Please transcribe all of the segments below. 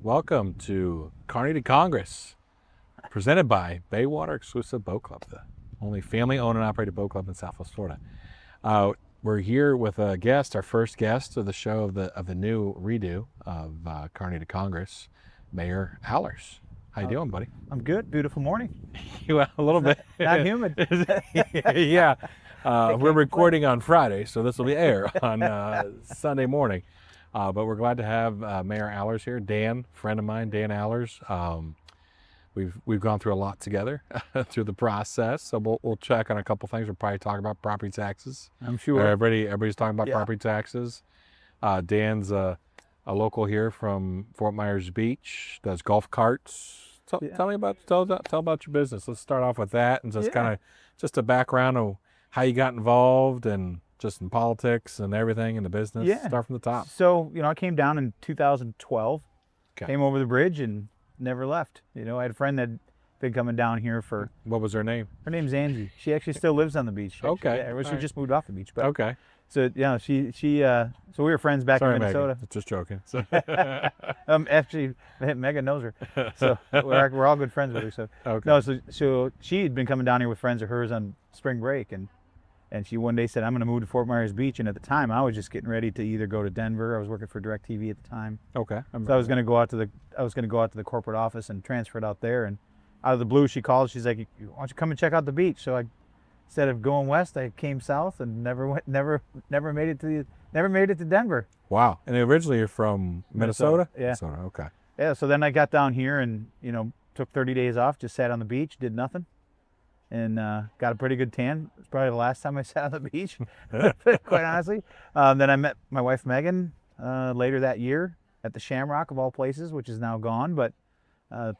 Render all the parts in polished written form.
Welcome to Carny To Congress, presented by Baywater Exclusive Boat Club, the only family-owned and operated boat club in Southwest Florida. We're here with a guest, our first guest of the show of the new redo of Carny To Congress, Mayor Allers. How you doing, buddy? I'm good. Beautiful morning. Well, a little bit. Not humid. Yeah. We're recording on Friday, so this will be air on Sunday morning. But we're glad to have Mayor Allers here. Dan, friend of mine, Dan Allers. We've gone through a lot together through the process, so we'll check on a couple things. We'll probably talk about property taxes. I'm sure. Everybody's talking about property taxes. Dan's a local here from Fort Myers Beach. Does golf carts. Tell me about tell about your business. Let's start off with that and just kind of just a background of how you got involved and just in politics and everything in the business. Yeah. Start from the top. So, I came down in 2012, Okay. came over the bridge and never left. I had a friend that had been coming down here for, What was her name? her name's Angie. She actually still lives on the beach. Actually. Okay. Yeah, well, she All right. just moved off the beach. But Okay. So, so we were friends back Sorry, in Minnesota. Megan. Just joking. So, Actually, Megan knows her. So we're all good friends with her. So okay. no, so she had been coming down here with friends of hers on spring break, and she one day said, "I'm going to move to Fort Myers Beach." And at the time, I was just getting ready to either go to Denver. I was working for DirecTV at the time, Okay. so I was going to go out to the corporate office and transfer it out there. And out of the blue, she called. She's like, "Why don't you come and check out the beach?" So instead of going west, I came south and never made it to Denver. Wow. And originally you're from Minnesota? Yeah. Minnesota. Okay. Yeah, so then I got down here and, took 30 days off, just sat on the beach, did nothing, and got a pretty good tan. It was probably the last time I sat on the beach, quite honestly. Then I met my wife, Megan, later that year at the Shamrock, of all places, which is now gone, but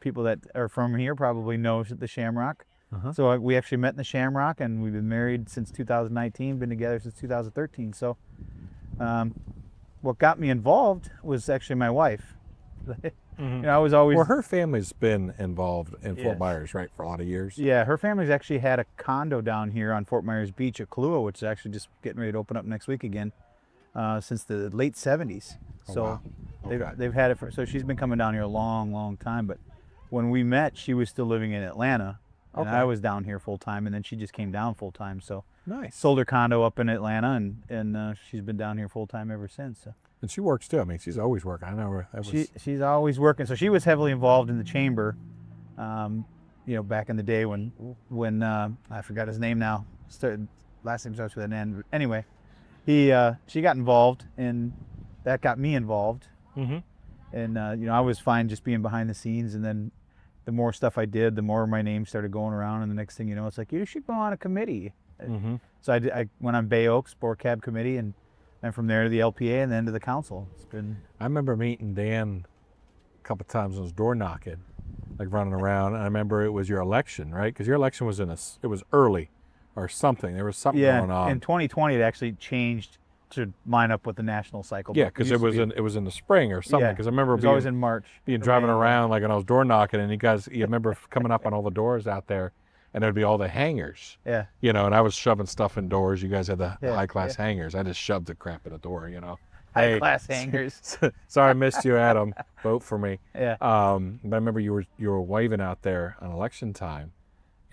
people that are from here probably know the Shamrock. Uh-huh. So we actually met in the Shamrock, and we've been married since 2019, been together since 2013. So what got me involved was actually my wife. I was always... Well, her family's been involved in Fort Yes. Myers, right, for a lot of years. Yeah, her family's actually had a condo down here on Fort Myers Beach at Kahlua, which is actually just getting ready to open up next week again, since the late 70s. Oh, So wow. Okay. they've had it so she's been coming down here a long, long time. But when we met, she was still living in Atlanta, and Okay. I was down here full time, and then she just came down full time. So Nice. sold her condo up in Atlanta, and she's been down here full time ever since. So. And she works too. I mean, she's always working. I know her. That was, She's always working. So she was heavily involved in the chamber, back in the day when I forgot his name now. Last name starts with an N. But anyway, she got involved, and that got me involved. Mhm. And I was fine just being behind the scenes. And then the more stuff I did, the more my name started going around. And the next thing you know, it's like, you should go on a committee. Mhm. So I went on Bay Oaks Sport Cab Committee, and from there to the LPA, and then to the council. It's been... I remember meeting Dan a couple times when I was door knocking, like running around. And I remember it was your election, right? Because your election was it was early or something. There was something going on. In 2020, it actually changed to line up with the national cycle. Yeah, because it was in the spring or something. Yeah, Because I remember it was always in March. driving around like when I was door knocking, and you remember coming up on all the doors out there, and there'd be all the hangers. Yeah. And I was shoving stuff indoors. You guys had the Yeah, high class hangers. I just shoved the crap in the door. High class hangers. Sorry, I missed you, Adam. Vote for me. Yeah. But I remember you were waving out there on election time,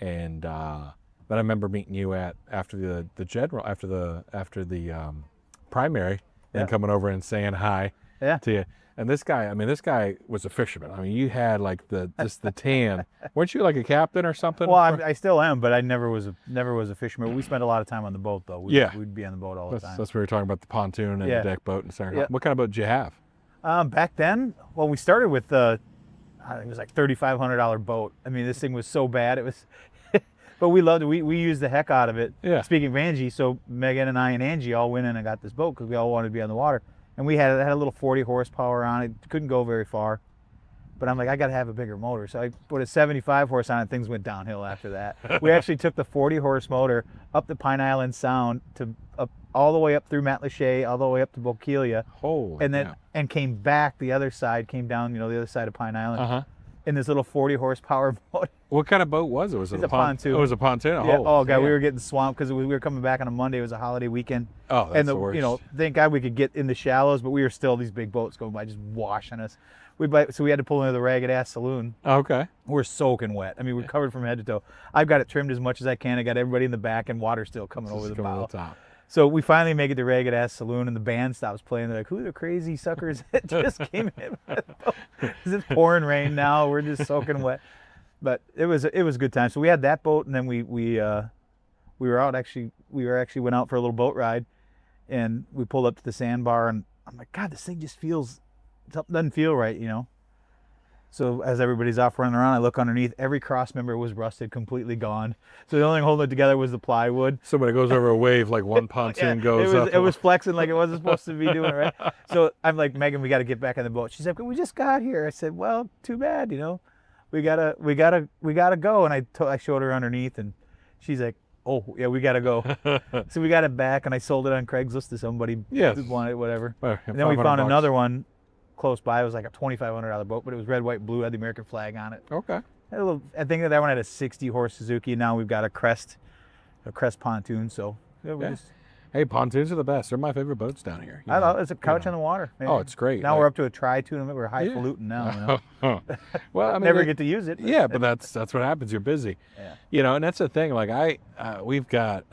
and then I remember meeting you after the primary, and coming over and saying hi to you. And this guy was a fisherman. I mean, you had like the tan. Weren't you like a captain or something? Well, I still am, but I never was a fisherman. We spent a lot of time on the boat, though. We'd be on the boat all the time. That's what we were talking about, the pontoon and the deck boat and stuff. Yeah. What kind of boat did you have? Back then, well, we started with it was like $3,500 boat. I mean, this thing was so bad. It was, but we loved it. We used the heck out of it. Yeah. Speaking of Angie, so Megan and I and Angie all went in and got this boat because we all wanted to be on the water. And it had a little 40 horsepower on it. Couldn't go very far. But I'm like, I got to have a bigger motor. So I put a 75 horse on it. Things went downhill after that. We actually took the 40 horse motor up the Pine Island Sound all the way up through Matlacha, all the way up to Bokeelia. Holy cow. And came back the other side, came down, the other side of Pine Island. Uh-huh. In this little 40 horsepower boat. What kind of boat was it? Was it It's a pontoon. Oh, it was a pontoon? Yeah. Oh, God, we were getting swamped because we were coming back on a Monday. It was a holiday weekend. Oh, that's the worst. Thank God we could get in the shallows, but we were still these big boats going by just washing us. So we had to pull into the ragged ass saloon. Okay. We're soaking wet. I mean, we're covered from head to toe. I've got it trimmed as much as I can. I got everybody in the back, and water still coming over the bow. Top. So we finally make it to ragged ass saloon, and the band stops playing. They're like, "Who are the crazy suckers that just came in?" It's pouring rain now. We're just soaking wet. But it was a good time. So we had that boat, and then we were out actually. We went out for a little boat ride, and we pulled up to the sandbar, and I'm like, God, this thing just feels something doesn't feel right, you know. So as everybody's off running around, I look underneath. Every cross member was rusted, completely gone. So the only thing holding it together was the plywood. So when it goes over a wave, like one pontoon goes up. It was flexing like it wasn't supposed to be doing, right? So I'm like, Megan, we got to get back on the boat. She's like, we just got here. I said, well, too bad, you know. We gotta go. And I showed her underneath, and she's like, oh yeah, we gotta go. So we got it back, and I sold it on Craigslist to somebody who wanted it, whatever. And then we found another one close by. It was like a $2,500 boat, but it was red, white, blue, had the American flag on it. Okay. I think that one had a 60-horse Suzuki. Now we've got a Crest pontoon. So Hey, pontoons are the best. They're my favorite boats down here. I love it. It's a couch on the water. Oh, it's great. Now we're up to a tri-tune. We're highfalutin now. You know? Well, I mean, never get to use it. Yeah, but that's what happens. You're busy. Yeah. You know, and that's the thing. Like we've got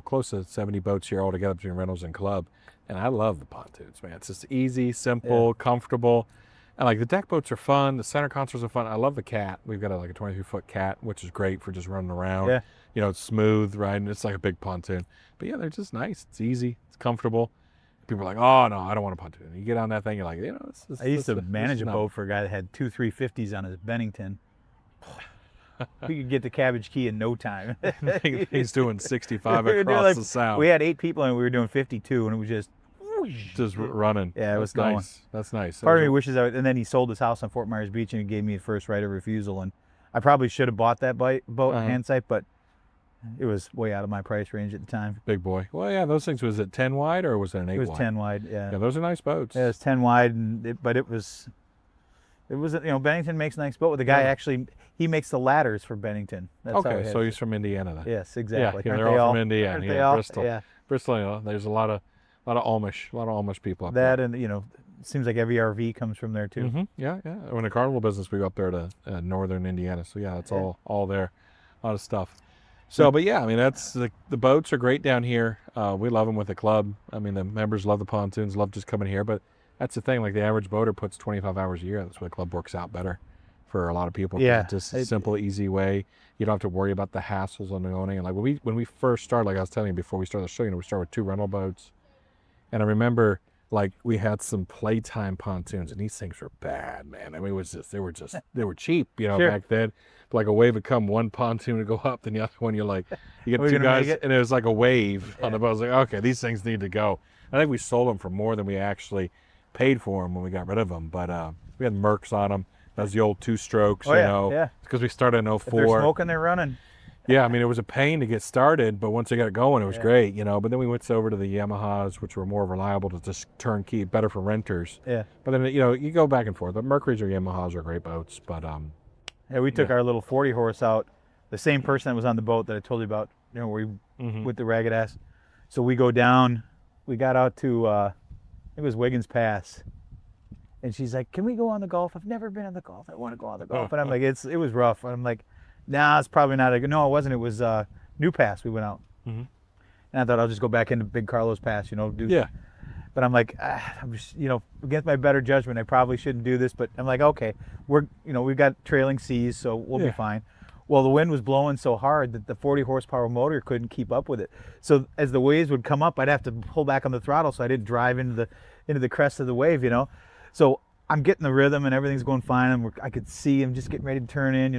close to 70 boats here altogether between rentals and club, and I love the pontoons, man. It's just easy, simple, comfortable, and like the deck boats are fun. The center consoles are fun. I love the Cat. We've got like a 23-foot Cat, which is great for just running around. Yeah. You know, it's smooth, right? And it's like a big pontoon. But yeah, they're just nice. It's easy. It's comfortable. People are like, oh, no, I don't want a pontoon. You get on that thing, you're like, you know, I used to manage a boat for a guy that had 2 350s on his Bennington. We could get the Cabbage Key in no time. He's doing 65 across the Sound. We had 8 people and we were doing 52, and it was just running. Yeah, it was going. Nice. That's nice. Part of me wishes and then he sold his house on Fort Myers Beach, and he gave me a first right of refusal, and I probably should have bought that boat in hindsight, but it was way out of my price range at the time. Big boy. Well, yeah, those things, was it 10 wide or was it an 8 wide? It was 10 wide, yeah. Yeah, those are nice boats. Yeah, it was 10 wide, but it was, Bennington makes a nice boat. The guy actually, he makes the ladders for Bennington. That's okay, so he's from Indiana then. Yes, exactly. Yeah, they're all from Indiana. Aren't yeah, they all? Bristol. Yeah. Bristol, there's a lot of Amish people up there. there. And, it seems like every RV comes from there too. Mm-hmm. Yeah. We're in the carnival business, we go up there to northern Indiana. So yeah, it's all there. A lot of stuff. So, but yeah, I mean, that's the boats are great down here. We love them with the club. I mean, the members love the pontoons, love just coming here. But that's the thing, like the average boater puts 25 hours a year. That's why the club works out better for a lot of people. Yeah. It's just a simple, easy way. You don't have to worry about the hassles on the owning. And like when we first started, like I was telling you before we started the show, we started with 2 rental boats. And I remember like we had some playtime pontoons, and these things were bad, man. I mean, it was just they were cheap, back then. But like a wave would come, one pontoon would go up, then the other one you get 2 guys, and it was like a wave on the boat. I was like, okay, these things need to go. I think we sold them for more than we actually paid for them when we got rid of them. But we had Mercs on them. That was the old 2 strokes, because we started in 04. If they're smoking, they're running. Yeah, I mean, it was a pain to get started, but once they got it going, it was great, But then we went over to the Yamahas, which were more reliable to just turnkey, better for renters. Yeah. But then, you go back and forth. The Mercuries or Yamahas are great boats, but yeah, we took our little 40 horse out. The same person that was on the boat that I told you about, where with the ragged ass. So we go down. We got out to it was Wiggins Pass, and she's like, "Can we go on the Gulf? I've never been on the Gulf. I want to go on the Gulf." And I'm like, "It was rough." And I'm like, "Nah, it's probably not a good." No, it wasn't. It was New Pass. We went out, and I thought I'll just go back into Big Carlos Pass, Yeah. But I'm like, I'm just, against my better judgment, I probably shouldn't do this. But I'm like, okay, we've got trailing seas, so we'll be fine. Well, the wind was blowing so hard that the 40 horsepower motor couldn't keep up with it. So as the waves would come up, I'd have to pull back on the throttle so I didn't drive into the crest of the wave, So I'm getting the rhythm and everything's going fine. I could see him just getting ready to turn in,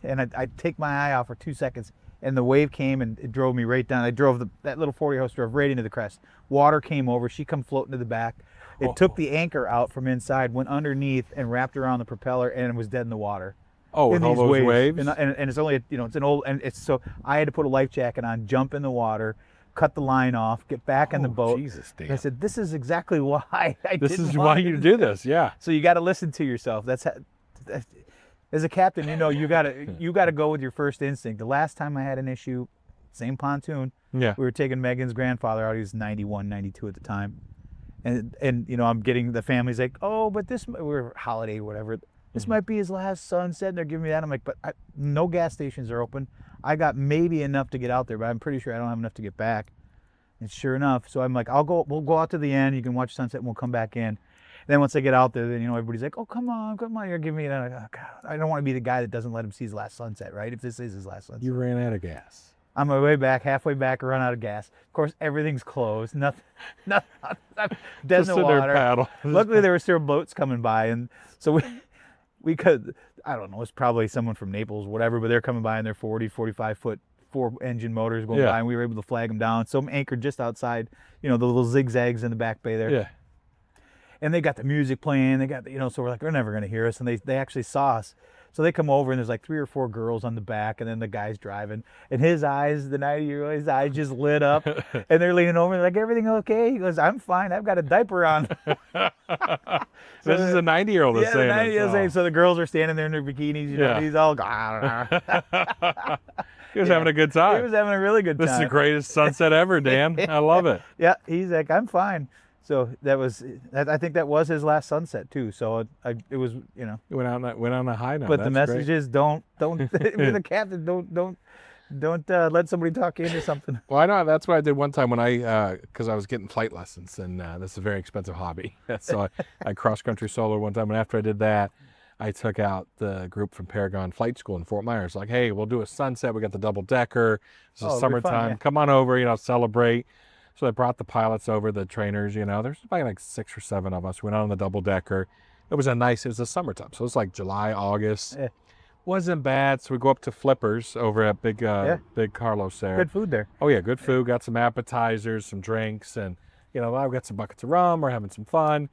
And I take my eye off for 2 seconds, and the wave came and it drove me right down. I drove that little 40 horse drove right into the crest. Water came over. She come floating to the back. It took the anchor out from inside, went underneath, and wrapped around the propeller, and it was dead in the water. Oh, with all those waves? And it's only, it's an old, and it's so I had to put a life jacket on, jump in the water, cut the line off, get back in the boat. Jesus, Dan. I said, this is exactly why This is why you do this, yeah. So you got to listen to yourself. As a captain, you gotta go with your first instinct. The last time I had an issue, same pontoon. Yeah. We were taking Megan's grandfather out. He was 91, 92 at the time. And you know, I'm getting the family's like, oh, but we're holiday or whatever. This might be his last sunset. And they're giving me that. I'm like, but no gas stations are open. I got maybe enough to get out there, but I'm pretty sure I don't have enough to get back. And sure enough, so I'm like, we'll go out to the end. You can watch sunset and we'll come back in. And then once I get out there, then, you know, everybody's like, oh, come on, you're giving me that. Oh, God, I don't want to be the guy that doesn't let him see his last sunset, right? If this is his last sunset. You ran out of gas. On my way back, halfway back, I run out of gas. Of course, everything's closed. Nothing, dead in the water. Paddle. Luckily, there were still boats coming by, and so we could, I don't know, it's probably someone from Naples, whatever, but they're coming by in their 40, 45-foot 4-engine motors going by, and we were able to flag them down. So I'm anchored just outside, you know, the little zigzags in the back bay there. Yeah. And they got the music playing. They got, you know, so we're like, they're never going to hear us. And they actually saw us. So they come over, and there's like 3 or 4 girls on the back, and then the guy's driving. And his eyes, the 90-year-old, his eyes just lit up. And they're leaning over, and they're like, everything okay? He goes, I'm fine. I've got a diaper on. This is a 90-year-old that's saying the 90-year-old saying. So the girls are standing there in their bikinis. You know, he's all, He was having a good time. He was having a really good time. This is the greatest sunset ever, Dan. I love it. Yeah, he's like, I'm fine. So I think that was his last sunset too. So it was, you know. It went on a high note. But the message is don't be the captain. Don't let somebody talk you into something. Well, I know that's what I did one time when because I was getting flight lessons, and that's a very expensive hobby. So I cross country solo one time, and after I did that, I took out the group from Paragon Flight School in Fort Myers. Like, hey, we'll do a sunset. We got the double decker. It's summertime. Fun, yeah. Come on over, you know, celebrate. So I brought the pilots over, the trainers, you know. There's probably like 6 or 7 of us. We went on the double decker. It was the summertime. So it was like July, August. Yeah. Wasn't bad. So we go up to Flippers over at Big Carlos there. Good food there. Oh yeah, good food. Got some appetizers, some drinks, and you know, I've got some buckets of rum. We're having some fun.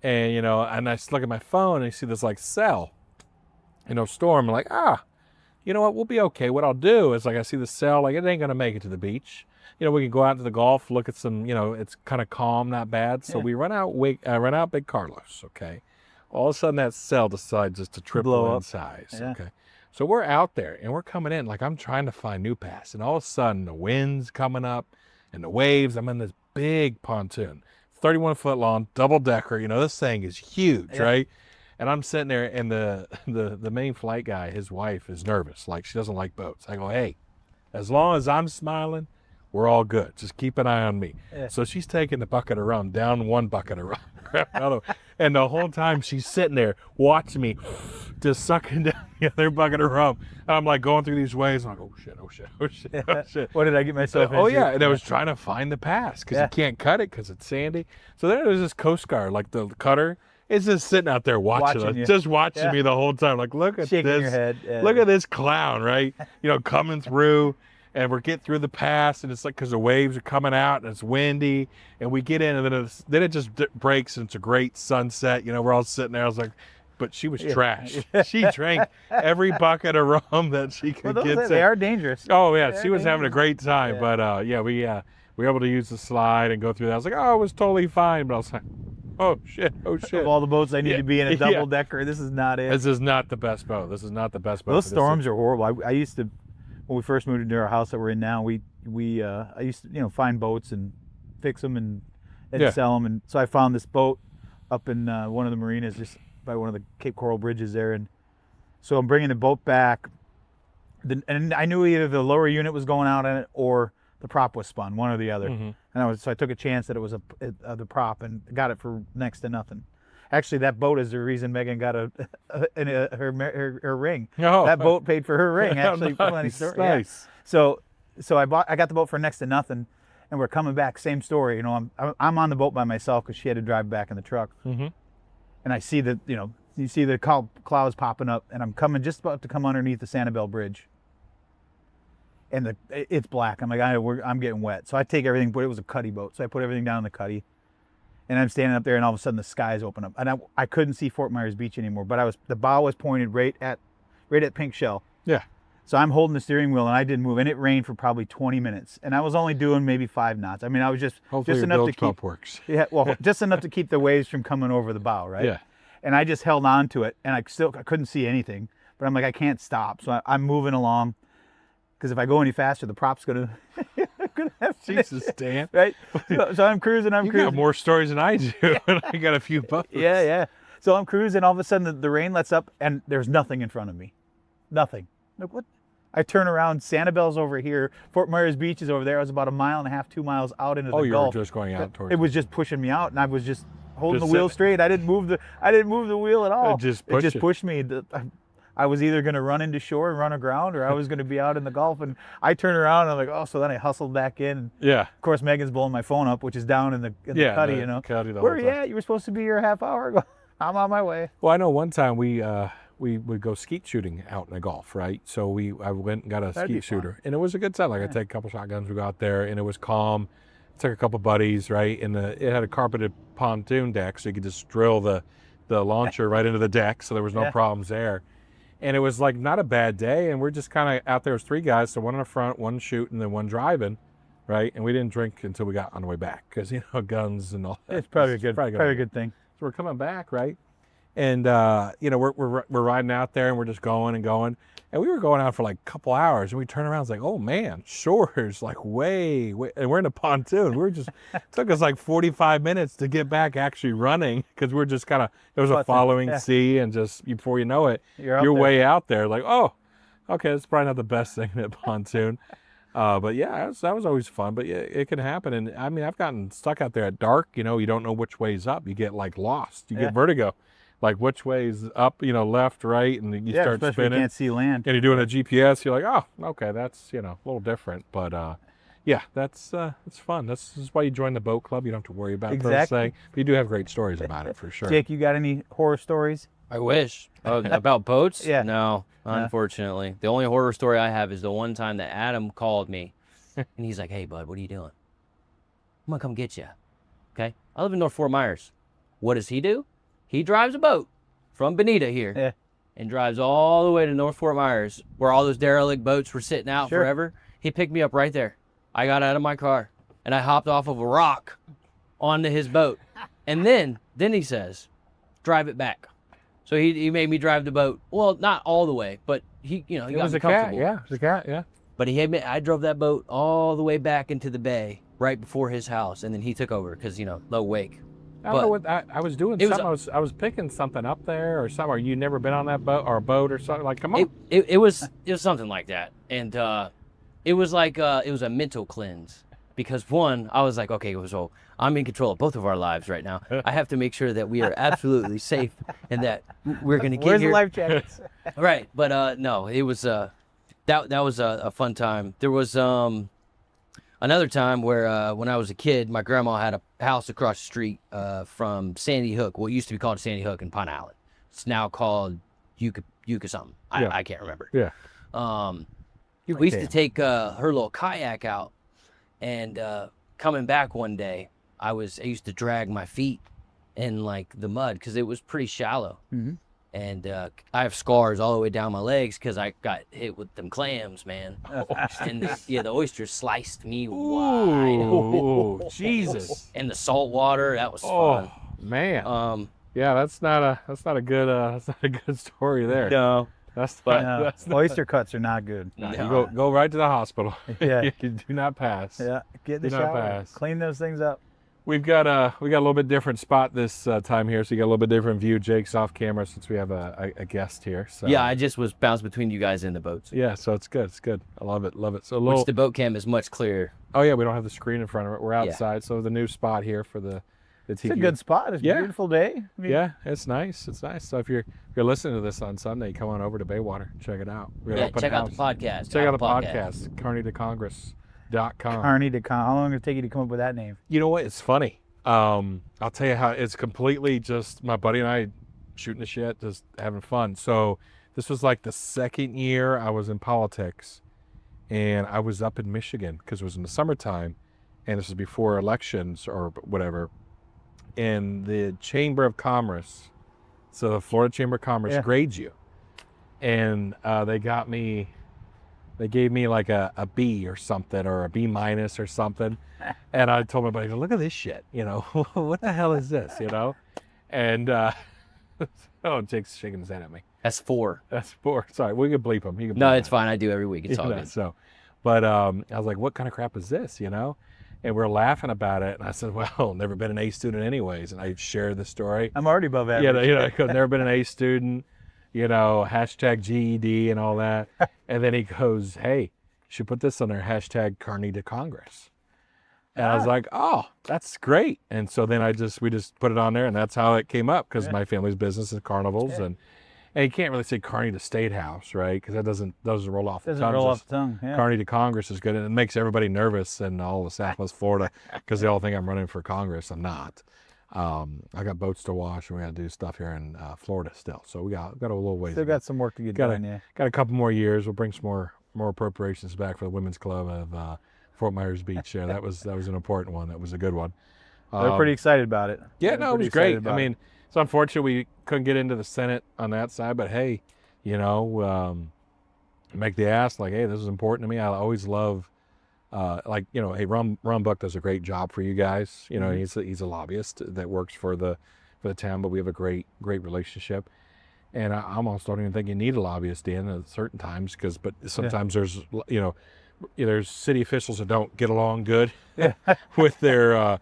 And you know, and I just look at my phone and I see this like cell, you know, storm. I'm like, you know what, we'll be okay. What I'll do is like I see the cell, like it ain't gonna make it to the beach. You know, we can go out to the Gulf, look at some, you know, it's kind of calm, not bad. So we run out Big Carlos, okay? All of a sudden that cell decides just to triple in size, okay? So we're out there and we're coming in, like I'm trying to find New Pass. And all of a sudden the wind's coming up and the waves, I'm in this big pontoon, 31-foot long, double decker, you know, this thing is huge, right? And I'm sitting there and the main flight guy, his wife is nervous, like she doesn't like boats. I go, hey, as long as I'm smiling, we're all good. Just keep an eye on me. Yeah. So she's taking the bucket of rum, down 1 bucket of rum. And the whole time she's sitting there watching me just sucking down the other bucket of rum. And I'm like going through these waves. I'm like, oh shit. What did I get myself into? Oh yeah, and I was trying to find the pass because you can't cut it because it's sandy. So then there's this Coast Guard, like the cutter, is just sitting out there watching us, just watching me the whole time. Like, look at shaking this. Your head. Look at this clown, right? You know, coming through. And we're getting through the pass, and it's like because the waves are coming out, and it's windy, and we get in, and then it just breaks, and it's a great sunset. You know, we're all sitting there. I was like, but she was trash. She drank every bucket of rum that she could get. They are dangerous. Oh yeah, she was having a great time. But we were able to use the slide and go through that. I was like, oh, it was totally fine. But I was like, oh shit. Of all the boats I need to be in a double decker, this is not it. This is not the best boat. This is not the best boat. Those storms are horrible. I used to. When we first moved into our house that we're in now, I used to, you know, find boats and fix them and sell them. And so I found this boat up in one of the marinas just by one of the Cape Coral bridges there. And so I'm bringing the boat back. And I knew either the lower unit was going out in it or the prop was spun, one or the other. Mm-hmm. And so I took a chance that it was the prop and got it for next to nothing. Actually, that boat is the reason Megan got her ring. Oh. That boat paid for her ring. Actually, nice. Nice. Yeah. So I got the boat for next to nothing, and we're coming back. Same story. You know, I'm on the boat by myself because she had to drive back in the truck. Mm-hmm. And I see that, you know, you see the clouds popping up, and I'm just about to come underneath the Sanibel Bridge. And it's black. I'm like, I'm getting wet. So I take everything, but it was a cuddy boat. So I put everything down in the cuddy. And I'm standing up there, and all of a sudden the skies open up, and I couldn't see Fort Myers Beach anymore. But the bow was pointed right at Pink Shell. Yeah. So I'm holding the steering wheel, and I didn't move, and it rained for probably 20 minutes, and I was only doing maybe 5 knots. I mean, I was just enough to keep works. Yeah, well, just enough to keep the waves from coming over the bow, right? Yeah. And I just held on to it, and I couldn't see anything, but I'm like, I can't stop, so I'm moving along, because if I go any faster, the prop's gonna gonna have to finish Jesus, it. Dan. Right. So I'm cruising. You got more stories than I do, and I got a few boats. Yeah. So I'm cruising. All of a sudden, the rain lets up, and there's nothing in front of me. Nothing. Like, what? I turn around. Sanibel's over here. Fort Myers Beach is over there. I was about 1.5 miles, 2 miles out into the you Gulf. were just going out towards It was just pushing me out, and I was just holding Just the wheel sitting. straight. I didn't move the wheel at all. It just It just pushed you. pushed me. I was either going to run into shore and run aground, or I was going to be out in the Gulf. And I turned around, and I'm like, oh. So then I hustled back in. Yeah. Of course, Megan's blowing my phone up, which is down in the cuddy. You know, Cuddy the where whole are you time. at? You were supposed to be here a half hour ago. I'm on my way. Well, I know one time we would go skeet shooting out in the Gulf, right? So I went and got a That'd be skeet fun. shooter, and it was a good time. Like I take a couple shotguns, we go out there, and it was calm. Took a couple buddies, right? And it had a carpeted pontoon deck, so you could just drill the launcher right into the deck, so there was no problems there. And it was like not a bad day, and we're just kind of out there as 3 guys, so one in the front, one shooting, then one driving, right? And we didn't drink until we got on the way back, because guns and all that. It's probably a good thing. So we're coming back, right? And we're riding out there, and we're just going and going, and we were going out for like a couple hours, and we turn around, it's like, oh man, shore's like way, and we're in a pontoon. Took us like 45 minutes to get back actually running, because we're just kind of, there was a following sea, and just before you know it, you're way out there, like, oh, okay, that's probably not the best thing at pontoon. But yeah, that was always fun. But yeah, it can happen. And I mean, I've gotten stuck out there at dark. You don't know which way's up. You get like lost. You get vertigo. Like which way's up, left, right, and you start especially spinning. If you can't see land. And you're doing a GPS. You're like, oh, okay, that's a little different. But yeah, that's fun. This is why you join the boat club. You don't have to worry about those things. But you do have great stories about it for sure. Jake, you got any horror stories? I wish. About boats? Yeah. No, unfortunately. The only horror story I have is the one time that Adam called me, and he's like, hey, bud, what are you doing? I'm going to come get you. Okay? I live in North Fort Myers. What does he do? He drives a boat from Bonita here and drives all the way to North Fort Myers, where all those derelict boats were sitting out forever. He picked me up right there. I got out of my car, and I hopped off of a rock onto his boat. And then he says, drive it back. So he made me drive the boat. Well, not all the way, but he got me comfortable. Yeah, it was a cat, yeah. But I drove that boat all the way back into the bay right before his house, and then he took over because, low wake. I don't know what I was doing. I was picking something up there or something. Or you never been on that boat or a boat or something? Like, come on. It was something like that, and it was like it was a mental cleanse. Because one, I was like, okay, so I'm in control of both of our lives right now. I have to make sure that we are absolutely safe and that we're going to get Where's here. the life jackets? Right, but no, it was that was a fun time. There was another time where when I was a kid, my grandma had a house across the street from Sandy Hook. Well, it used to be called Sandy Hook in Pine Island. It's now called Yucca something. I can't remember. Yeah. We used to take her little kayak out. And coming back one day, I used to drag my feet in like the mud because it was pretty shallow. Mm-hmm. And I have scars all the way down my legs because I got hit with them clams, man. And the oysters sliced me wide. Oh, Jesus! And the salt water, that was fun. Oh man. Yeah, that's not a good story there. No. That's Oyster cuts are not good. No. You go right to the hospital. Yeah. You do not pass. Yeah. Get in the Do not shower. pass. Clean those things up. We got a little bit different spot this time here, so you got a little bit different view. Jake's off camera since we have a guest here. So yeah, I just was bounced between you guys in the boats. Yeah, so it's good. It's good. I love it. Love it. So which the boat cam is much clearer. Oh yeah, we don't have the screen in front of it. We're outside, so the new spot here for the It's a good spot. It's a beautiful day. I mean, yeah, it's nice. It's nice. So if you're listening to this on Sunday, come on over to Baywater. Check it out. Check out the podcast. Check out the podcast. Carny To Congress.com. Carny To Congress. How long did it take you to come up with that name? You know what? It's funny. I'll tell you how it's completely just my buddy and I shooting the shit, just having fun. So this was like the second year I was in politics, and I was up in Michigan because it was in the summertime, and this was before elections or whatever. In the Chamber of Commerce, so the Florida Chamber of Commerce grades you, and they gave me like a B or something, or a B minus or something, and I told my buddy, look at this shit, what the hell is this, and oh, Jake's shaking his head at me. That's 4. That's 4. Sorry, we could bleep him. No, it's fine. I do every week. It's all good. So, But I was like, what kind of crap is this, you know? And we're laughing about it. And I said, well, never been an A student anyways. And I shared the story. I'm already above You know, average. I've never been an A student, you know, hashtag GED and all that. And then he goes, hey, you should put this on there, hashtag Carny To Congress. And I was like, oh, that's great. And so then we just put it on there, and that's how it came up, because my family's business is carnivals. And you can't really say Carny to State House, right? Because that doesn't roll off the tongue. Doesn't roll off the tongue. Yeah. Carny to Congress is good, and it makes everybody nervous in all of Southwest Florida, because they all think I'm running for Congress. I'm not. I got boats to wash, and we got to do stuff here in Florida still. So we got a little ways. Still got some work to get done. Yeah. Got a couple more years. We'll bring some more appropriations back for the women's club of Fort Myers Beach. There, that was an important one. That was a good one. They're pretty excited about it. Yeah, no, it was great. I mean, it's unfortunate we couldn't get into the Senate on that side, but hey, you know, make the ask, like, hey, this is important to me. I always love, like, you know, hey, Ron Buck does a great job for you guys. You know, he's a lobbyist that works for the town, but we have a great relationship. And I almost don't even think you need a lobbyist in at certain times, but sometimes there's, you know, there's city officials that don't get along good with their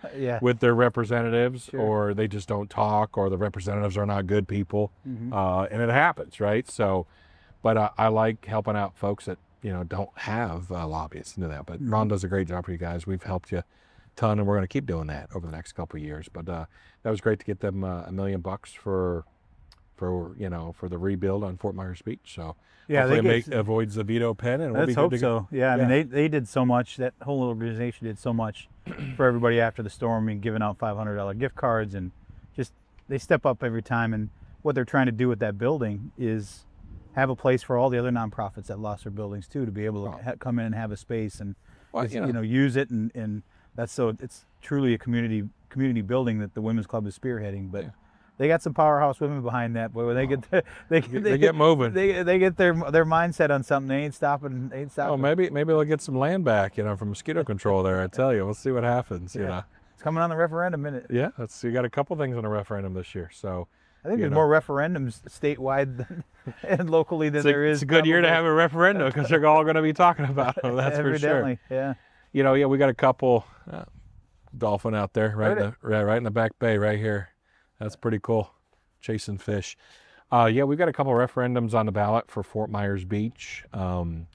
representatives, or they just don't talk, or the representatives are not good people, and it happens, right? So, but I like helping out folks that, you know, don't have lobbyists into that. But Ron does a great job for you guys. We've helped you a ton, and we're going to keep doing that over the next couple of years. But that was great to get them $1 million for the rebuild on Fort Myers Beach. So hopefully it avoids the veto pen, and we'll be good to go. Let's hope so. Yeah, I mean, they did so much. That whole organization did so much for everybody after the storm, and giving out $500 gift cards, and just they step up every time. And what they're trying to do with that building is have a place for all the other nonprofits that lost their buildings too, to be able to come in and have a space and use it, and that's so it's truly a community building that the women's club is spearheading. But they got some powerhouse women behind that. Boy, when they get they get moving. They get their mindset on something. They ain't stopping. Oh, maybe they'll get some land back, you know, from mosquito control there. I tell you, we'll see what happens. You know, it's coming on the referendum, isn't it? Yeah, you got a couple things on the referendum this year. So I think there's more referendums statewide and locally than there is. It's a good year to have a referendum, because they're all going to be talking about them. That's for sure. Yeah. You know, we got a couple dolphin out there right in the back bay right here. That's pretty cool, chasing fish. We've got a couple referendums on the ballot for Fort Myers Beach.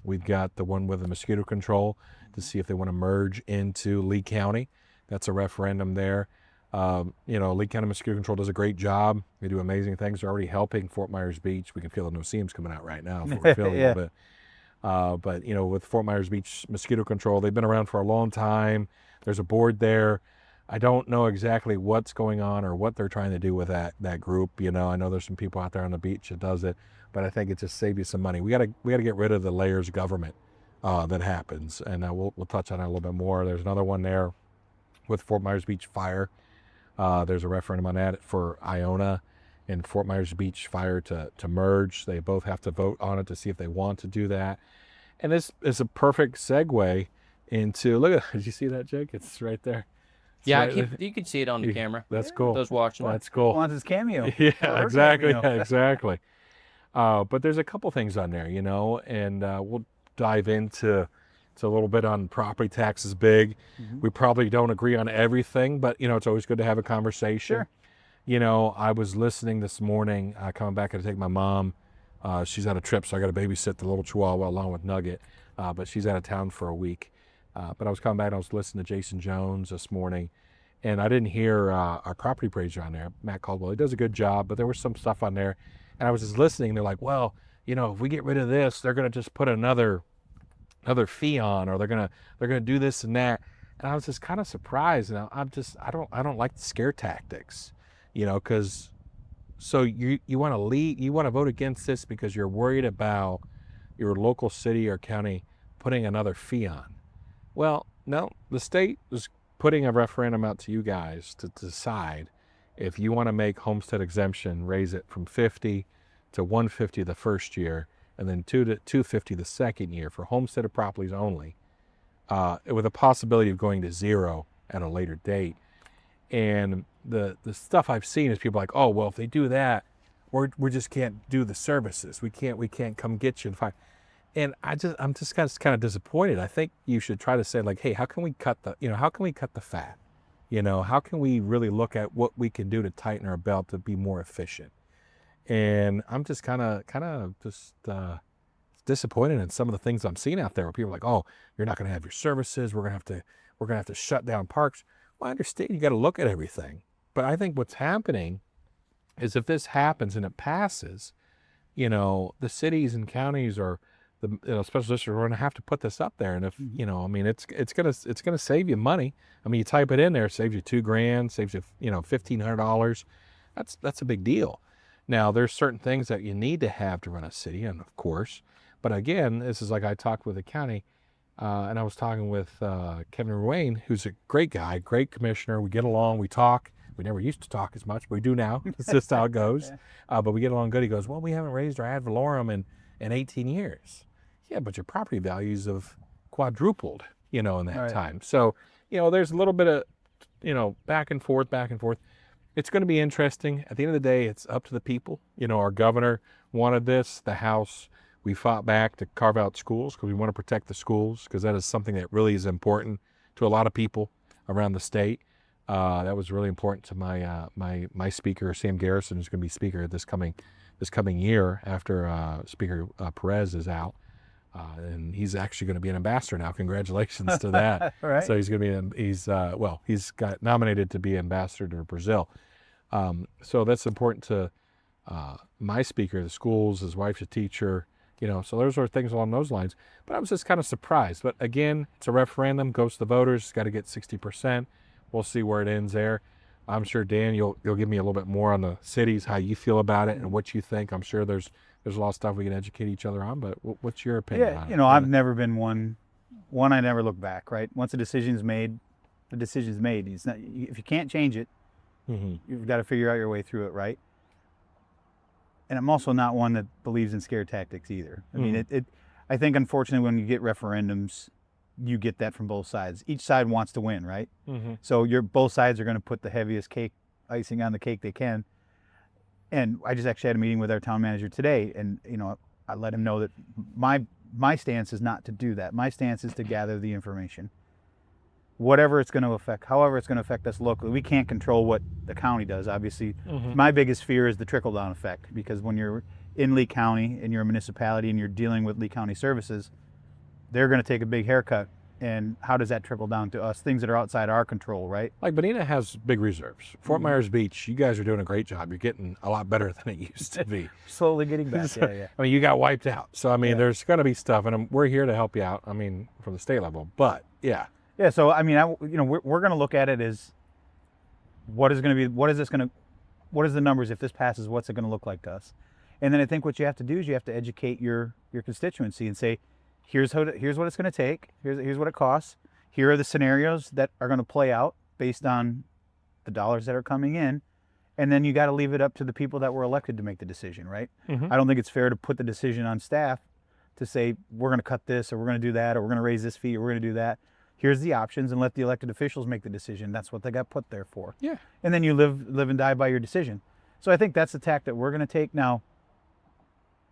We've got the one with the mosquito control to see if they want to merge into Lee County. That's a referendum there. Lee County Mosquito Control does a great job. They do amazing things. They're already helping Fort Myers Beach. We can feel the no-see-ums coming out right now if we're feeling a little bit. But, you know, with Fort Myers Beach Mosquito Control, they've been around for a long time. There's a board there. I don't know exactly what's going on or what they're trying to do with that group. You know, I know there's some people out there on the beach that does it, but I think it just saves you some money. We gotta get rid of the layers of government that happens, and we'll touch on that a little bit more. There's another one there with Fort Myers Beach Fire. There's a referendum on that for Iona and Fort Myers Beach Fire to merge. They both have to vote on it to see if they want to do that. And this is a perfect segue into, did you see that, Jake? It's right there. You can see it on the camera. That's cool. Those watching. That's cool. Wants his cameo. Yeah, exactly. Yeah, exactly. But there's a couple things on there, you know, and we'll dive into a little bit on property taxes. Big. We probably don't agree on everything, but, you know, it's always good to have a conversation. Sure. You know, I was listening this morning, coming back to take my mom. She's on a trip, so I got to babysit the little Chihuahua along with Nugget, but she's out of town for a week. But I was coming back and I was listening to Jason Jones this morning, and I didn't hear our property appraiser on there, Matt Caldwell. He does a good job, but there was some stuff on there, and I was just listening. And they're like, well, you know, if we get rid of this, they're going to just put another fee on, or they're gonna do this and that. And I was just kind of surprised. And I don't like the scare tactics, you know, because so you want to vote against this because you're worried about your local city or county putting another fee on. Well, no, the state is putting a referendum out to you guys to decide if you want to make homestead exemption, raise it from 50 to 150 the first year, and then 250 the second year for homesteaded properties only, with a possibility of going to 0 at a later date. And the stuff I've seen is people like, oh, well, if they do that, we just can't do the services. We can't come get you and find. And I'm just kind of disappointed. I think you should try to say like, hey, how can we cut the fat? How can we really look at what we can do to tighten our belt to be more efficient? And I'm just kind of just disappointed in some of the things I'm seeing out there where people are like, oh, you're not going to have your services. We're going to have to shut down parks. Well, I understand you got to look at everything. But I think what's happening is if this happens and it passes, the cities and counties or the special district are going to have to put this up there. And if, I mean, it's going to save you money. I mean, you type it in there, it saves you $2,000, saves you, $1,500. That's a big deal. Now, there's certain things that you need to have to run a city, and of course, but again, this is like I talked with the county, and I was talking with Kevin Ruane, who's a great guy, great commissioner. We get along, we talk. We never used to talk as much, but we do now. It's just how it goes. But we get along good. He goes, well, we haven't raised our ad valorem in 18 years. Yeah, but your property values have quadrupled, in that time. So, there's a little bit of, back and forth. It's going to be interesting. At the end of the day, it's up to the people. Our governor wanted this. The House, we fought back to carve out schools because we want to protect the schools because that is something that really is important to a lot of people around the state. That was really important to my speaker, Sam Garrison, who's going to be speaker this coming year after Speaker Perez is out. And he's actually going to be an ambassador now. Congratulations to that. Right. So he's going to be, he's got nominated to be ambassador to Brazil. So that's important to my speaker, the schools, his wife's a teacher, so those are things along those lines. But I was just kind of surprised. But again, it's a referendum, goes to the voters, it's got to get 60%. We'll see where it ends there. I'm sure, Dan, you'll give me a little bit more on the cities, how you feel about it and what you think. I'm sure there's a lot of stuff we can educate each other on, but what's your opinion on it? I've never been one I never look back, right? Once a decision's made, the decision's made. It's not, if you can't change it, you've got to figure out your way through it, right? And I'm also not one that believes in scare tactics either. I mean, I think unfortunately when you get referendums, you get that from both sides. Each side wants to win, right? So both sides are going to put the heaviest icing on the cake they can. And I just actually had a meeting with our town manager today, and I let him know that my stance is not to do that. My stance is to gather the information. Whatever it's going to affect, however it's going to affect us locally. We can't control what the county does, obviously. My biggest fear is the trickle-down effect, because when you're in Lee County and you're a municipality and you're dealing with Lee County services, they're going to take a big haircut. And how does that trickle down to us? Things that are outside our control, right? Like Bonita has big reserves. Fort Myers Beach, you guys are doing a great job. You're getting a lot better than it used to be. Slowly getting back, yeah. I mean, you got wiped out. So, I mean, there's going to be stuff, and we're here to help you out, I mean, from the state level. But, yeah. Yeah, so, I mean, we're going to look at it as what is the numbers if this passes, what's it going to look like to us? And then I think what you have to do is you have to educate your constituency and say, here's what it's going to take. Here's what it costs. Here are the scenarios that are going to play out based on the dollars that are coming in. And then you got to leave it up to the people that were elected to make the decision, right? I don't think it's fair to put the decision on staff to say, we're going to cut this, or we're going to do that, or we're going to raise this fee, or we're going to do that. Here's the options, and let the elected officials make the decision. That's what they got put there for. Yeah. And then you live and die by your decision. So I think that's the tack that we're going to take now.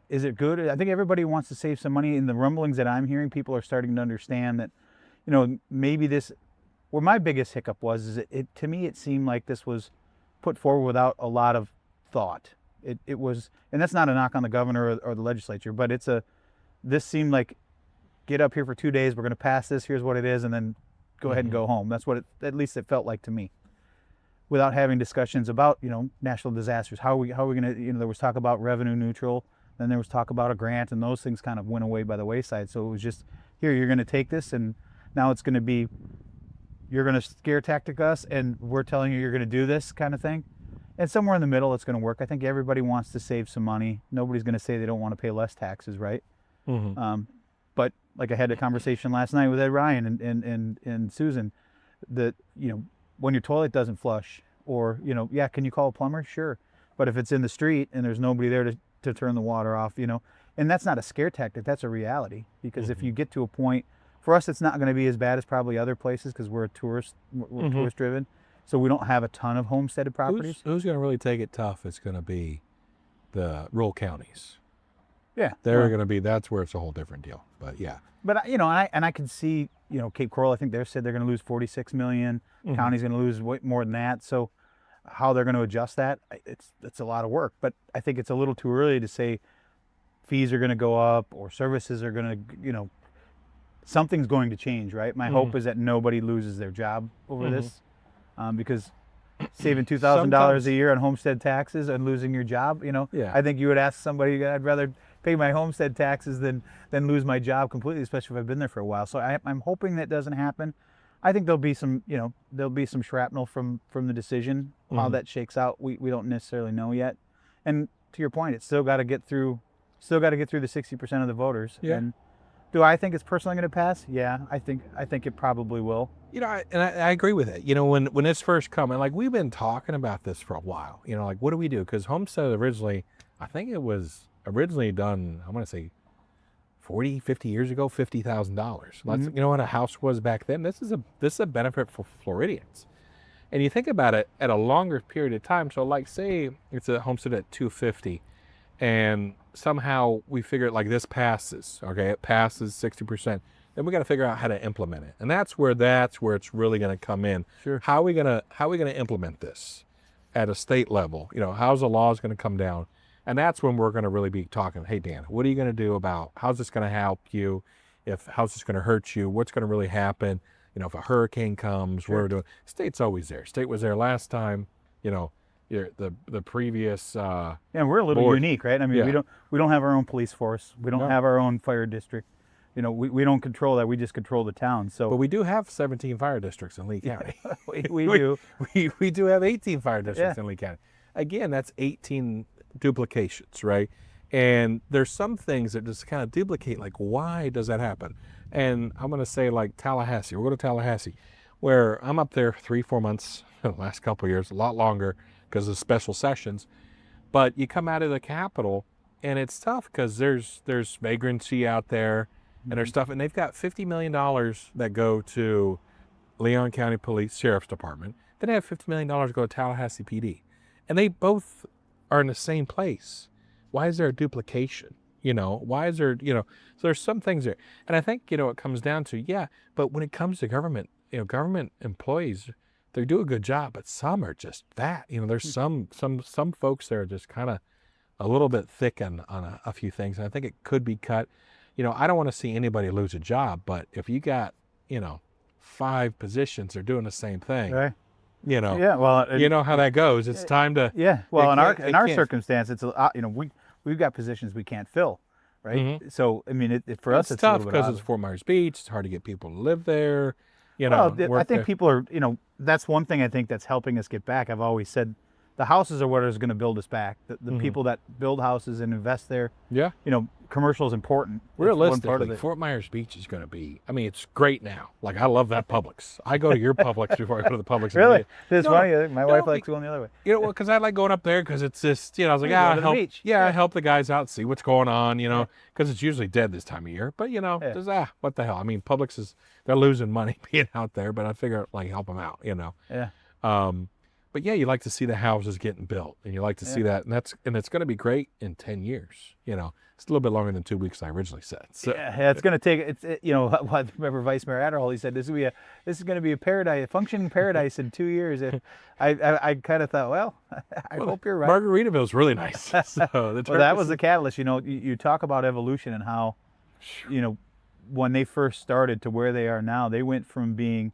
Is it good? I think everybody wants to save some money. In the rumblings that I'm hearing, people are starting to understand that, maybe this, where my biggest hiccup was, is to me, it seemed like this was put forward without a lot of thought. It was, and that's not a knock on the governor or the legislature, but this seemed like, get up here for 2 days, we're going to pass this, here's what it is, and then go ahead and go home. That's what at least it felt like to me. Without having discussions about, national disasters. How are we going to, there was talk about revenue neutral. Then there was talk about a grant, and those things kind of went away by the wayside. So it was just, here, you're going to take this, and now it's going to be, you're going to scare tactic us, and we're telling you you're going to do this kind of thing. And somewhere in the middle, it's going to work. I think everybody wants to save some money. Nobody's going to say they don't want to pay less taxes, right? But like I had a conversation last night with Ed Ryan and Susan, that, when your toilet doesn't flush, or, can you call a plumber? Sure. But if it's in the street and there's nobody there to turn the water off, and that's not a scare tactic, that's a reality. Because if you get to a point, for us, it's not going to be as bad as probably other places, because we're tourist driven. So we don't have a ton of homesteaded properties. Who's going to really take it tough? It's going to be the rural counties. Yeah. They're well, going to be, that's where it's a whole different deal. But yeah. But you know, I can see, you know, Cape Coral. I think they said they're going to lose 46 million. County's going to lose way more than that. So how they're going to adjust that, it's a lot of work. But I think it's a little too early to say fees are going to go up or services are going to, you know, something's going to change, right? My hope is that nobody loses their job over this, because saving $2,000 Sometimes- a year on homestead taxes and losing your job, you know, Yeah. I think you would ask somebody, I'd rather pay my homestead taxes than lose my job completely, especially if I've been there for a while. So I'm hoping that doesn't happen. I think there'll be some, you know, there'll be some shrapnel from the decision. How that shakes out, we don't necessarily know yet. And to your point, it's still got to get through the 60% of the voters. Yeah. And do I think it's personally going to pass? Yeah, I think it probably will. You know, I agree with it. You know, when this first come, and like we've been talking about this for a while, you know, like what do we do? Because homestead originally, I think it was originally done, I want to say 40, 50 years ago, $50,000. You know what a house was back then? This is a benefit for Floridians. And you think about it at a longer period of time. So like say it's a homestead at 250 and somehow we figure it like this passes, okay? It passes 60%. Then we got to figure out how to implement it. And that's where it's really going to come in. Sure. How are we going to implement this at a state level? You know, how's the laws going to come down? And that's when we're going to really be talking, hey, Dan, what are you going to do about how's this going to help you? How's this going to hurt you? What's going to really happen? You know, if a hurricane comes, what are we doing? State's always there. State was there last time, you know, the previous. Yeah, we're a little board. unique, right? I mean, Yeah. we don't have our own police force. We don't No. have our own fire district. You know, we don't control that. We just control the town. So But we do have 17 fire districts in Lee County. we do. We do have 18 fire districts Yeah. in Lee County. Again, that's 18 duplications, right? And there's some things that just kind of duplicate, like why does that happen? And I'm going to say like Tallahassee. We'll go to Tallahassee, where I'm up there 3-4 months, the last couple of years, a lot longer because of special sessions. But you come out of the Capitol, and it's tough because there's vagrancy out there, and there's stuff, and they've got $50 million that go to Leon County Police Sheriff's Department. Then they have $50 million go to Tallahassee PD, and they both are in the same place. Why is there a duplication? You know, why is there, you know, so there's some things there. And I think, you know, it comes down to, yeah, but when it comes to government, you know, government employees, they do a good job, but some are just that, you know, there's some folks that are just kind of a little bit thick on a few things. And I think it could be cut. You know, I don't want to see anybody lose a job, but if you got, you know, 5 positions, they're doing the same thing, Right. you know, Yeah. Well, you know how that goes. It's time to, yeah. Well, in it our can't- circumstance, it's you know, we've got positions we can't fill, right? So I mean, for us, it's it's tough a little bit because odd. it's Fort Myers Beach. It's hard to get people to live there. You know, Well, I work think there. people are, you know, that's one thing I think that's helping us get back. I've always said the houses are what is going to build us back. The people that build houses and invest there, Yeah. you know, commercial is important. It's one part of Realistically, it. Fort Myers Beach is going to be, I mean, it's great now. Like, I love that Publix. I go to your Publix before I go to the Publix. Really? It's No, funny. My wife no, likes going the other way. You know, because I like going up there because it's just, you know, I was like, You go I to the help, beach. yeah, I Yeah. help the guys out, see what's going on, you know, because it's usually dead this time of year. But, you know, Yeah. just, what the hell? I mean, Publix they're losing money being out there, but I figure, like, help them out, you know. Yeah. But yeah, you like to see the houses getting built, and you like to see that, and it's going to be great in 10 years. You know, it's a little bit longer than 2 weeks I originally said. So, Yeah, it's going to take. You know, I remember Vice Mayor Adderall. He said this is going to be a paradise, a functioning paradise in 2 years. I kind of thought, well, I hope you're right. Margaritaville's really nice. So Well, that was the catalyst. You know, you talk about evolution and how, you know, when they first started to where they are now, they went from being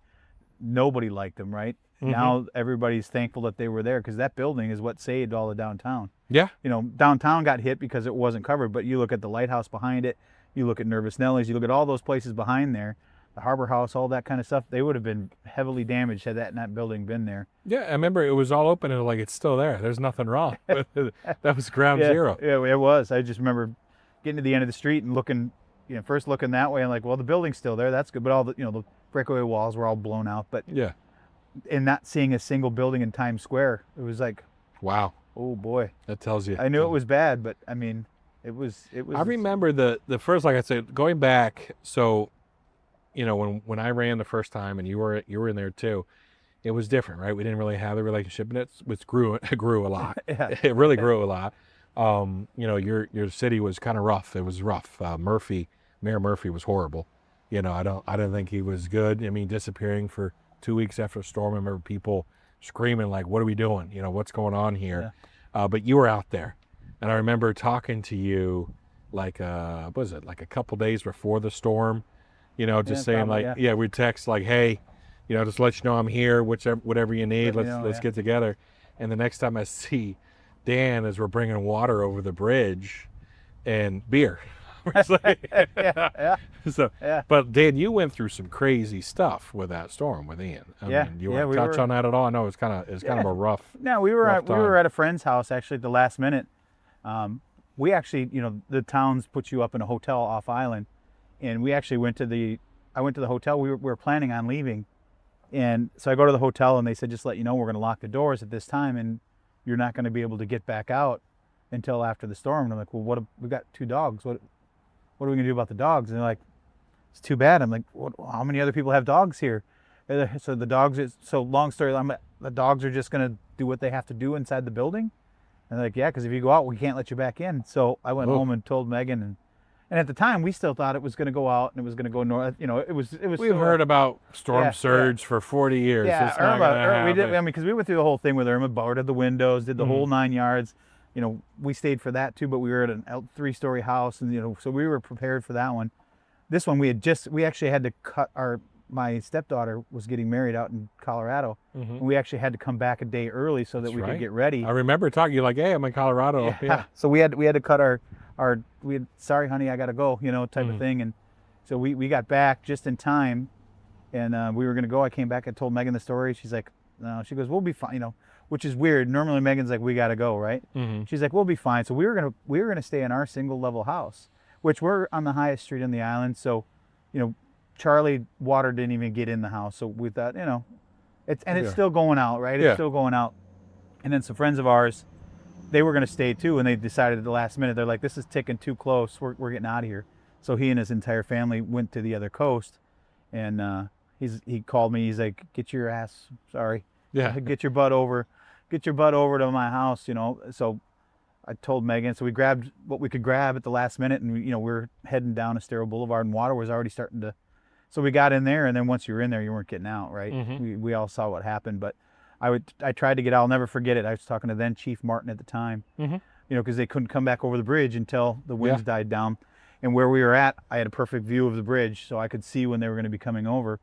nobody liked them, right? Now everybody's thankful that they were there because that building is what saved all the downtown. Yeah. You know, downtown got hit because it wasn't covered, but you look at the lighthouse behind it, you look at Nervous Nellies, you look at all those places behind there, the Harbor House, all that kind of stuff, they would have been heavily damaged had that building been there. Yeah, I remember it was all open and like it's still there. There's nothing wrong. That was ground zero. Yeah, it was. I just remember getting to the end of the street and looking, you know, first looking that way and like, well, the building's still there, that's good, but all the, you know, the breakaway walls were all blown out, but Yeah. and not seeing a single building in Times Square, it was like, Wow. oh boy. That tells you. I knew it was bad, but I mean, it was. I remember the first, like I said, going back. So, you know, when I ran the first time, and you were in there too, it was different, right? We didn't really have the relationship, and it grew a lot. Yeah. It really grew a lot. you know, your city was kind of rough. It was rough. Mayor Murphy was horrible. You know, I don't think he was good. I mean, disappearing for 2 weeks after a storm. I remember people screaming like, "What are we doing? You know, what's going on here?" But you were out there, and I remember talking to you like what was it, like a couple days before the storm? You know, just saying probably, like, yeah, we'd text like, "Hey, you know, just let you know I'm here. Whatever you need, let's get together." And the next time I see Dan, as we're bringing water over the bridge and beer. yeah. So, Yeah. but Dan, you went through some crazy stuff with that storm with Ian. I mean, you want to touch on that at all? I know it's kind of a rough. No, we were time. at a friend's house actually at the last minute. We actually, you know, the towns put you up in a hotel off island, and we actually I went to the hotel. We were planning on leaving, and so I go to the hotel and they said, just let you know, we're going to lock the doors at this time, and you're not going to be able to get back out until after the storm. And I'm like, well, we've got 2 dogs. What are we going to do about the dogs? And they're like, it's too bad. I'm like, how many other people have dogs here? So the dogs, so long story, the dogs are just going to do what they have to do inside the building? And they're like, yeah, because if you go out, we can't let you back in. So I went home and told Megan, and at the time we still thought it was going to go out and it was going to go north. You know, it was. We've heard about storm surge for 40 years. Yeah, it's not Irma, we did. I mean, because we went through the whole thing with Irma, boarded the windows, did the whole 9 yards. You know, we stayed for that too, but we were at a 3-story house, and you know, so we were prepared for that one. This one we actually had to cut my stepdaughter was getting married out in Colorado, and we actually had to come back a day early so that we could get ready. I remember talking to you like, hey, I'm in Colorado. Yeah. So we had to cut sorry honey, I gotta go, you know, type of thing. And so we got back just in time, and we were gonna go. I came back and told Megan the story. She's like, no, she goes, we'll be fine, you know, which is weird. Normally Megan's like, we gotta go, right? She's like, we'll be fine. So we were gonna stay in our single level house, which we're on the highest street in the island. So, you know, Charlie, water didn't even get in the house. So we thought, you know, it's still going out, right? It's still going out. And then some friends of ours, they were going to stay too, and they decided at the last minute, they're like, this is ticking too close. We're getting out of here. So he and his entire family went to the other coast, and he called me. He's like, get your ass, sorry. Yeah. Get your butt over to my house, you know. So I told Megan, so we grabbed what we could grab at the last minute, and you know, we're heading down Estero Boulevard, and water was already starting to. So we got in there, and then once you were in there, you weren't getting out, right? We all saw what happened, but I tried to get out. I'll never forget it. I was talking to then Chief Martin at the time, you know, because they couldn't come back over the bridge until the winds died down. And where we were at, I had a perfect view of the bridge, so I could see when they were going to be coming over.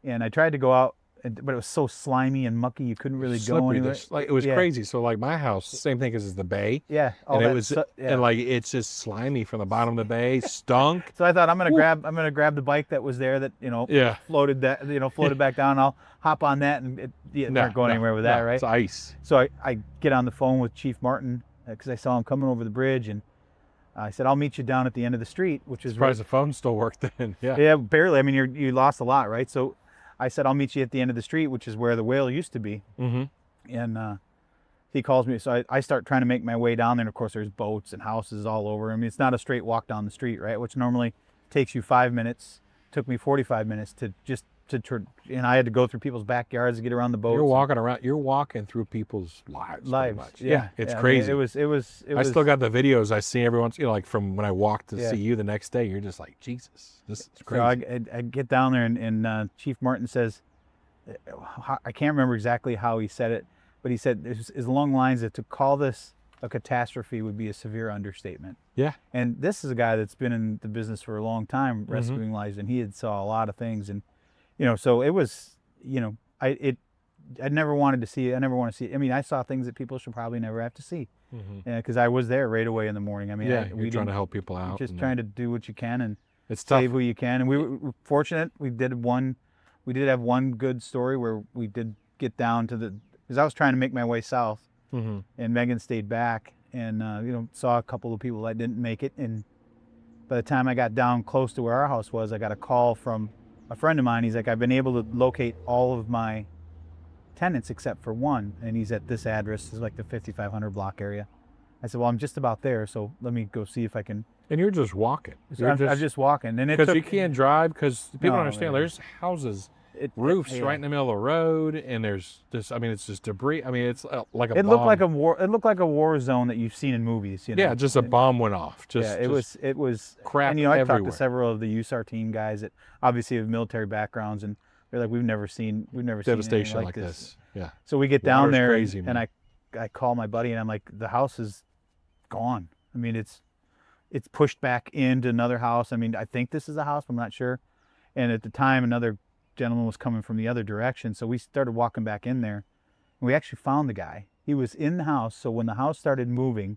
And I tried to go out, but it was so slimy and mucky, you couldn't really go anywhere. Like it was crazy. So like my house, same thing as the bay. Yeah. And it was and like it's just slimy from the bottom of the bay, stunk. So I thought I'm gonna grab the bike that was there that, you know, floated back down. I'll hop on that, and not going anywhere with that, right? It's ice. So I get on the phone with Chief Martin because I saw him coming over the bridge, and I said, I'll meet you down at the end of the street, which is surprised the phone still worked then. Yeah, barely. I mean, you lost a lot, right? So I said, I'll meet you at the end of the street, which is where the whale used to be. And he calls me. So I start trying to make my way down there. And of course, there's boats and houses all over. I mean, it's not a straight walk down the street, right? Which normally takes you 5 minutes. Took me 45 minutes and I had to go through people's backyards to get around the boats. You're walking through people's lives. Yeah. It's I crazy. mean, it was. I still got the videos I see every once, you know, like from when I walked to see you the next day. You're just like, Jesus, this is crazy. So I get down there, and Chief Martin says, I can't remember exactly how he said it, but he said it's along the lines that to call this a catastrophe would be a severe understatement. Yeah. And this is a guy that's been in the business for a long time, rescuing lives, and he had saw a lot of things, and you know, so it was, you know, I never wanted to see it. I never want to see it. I mean, I saw things that people should probably never have to see, because I was there right away in the morning. I mean, you're trying to help people out. Just trying to do what you can and it's save tough. who you can. And we were fortunate. We did have one good story where we did get down to because I was trying to make my way south, and Megan stayed back, and you know, saw a couple of people that didn't make it. And by the time I got down close to where our house was, I got a call from a friend of mine. He's like, I've been able to locate all of my tenants except for one, and he's at this address. It's like the 5500 block area. I said, well, I'm just about there, so let me go see if I can. And you're just walking. I'm just walking, and because you can't drive. Because people don't understand, there's houses roofs yeah. right in the middle of the road, and there's just, I mean, it's just debris. I mean, it's like a It bomb. looked like a war. It looked like a war zone that you've seen in movies. You know. Yeah, just a bomb went off. Just, Yeah, it was crap and you know, I talked to everywhere. several of the USAR team guys that obviously have military backgrounds, and they're like, we've never seen devastation anything like this. Yeah. So we get down Water's there, crazy, and man. I call my buddy, and I'm like, the house is gone. I mean, it's pushed back into another house. I mean, I think this is a house, but I'm not sure. And at the time, another gentleman was coming from the other direction, so we started walking back in there, and we actually found the guy. He was in the house. So when the house started moving,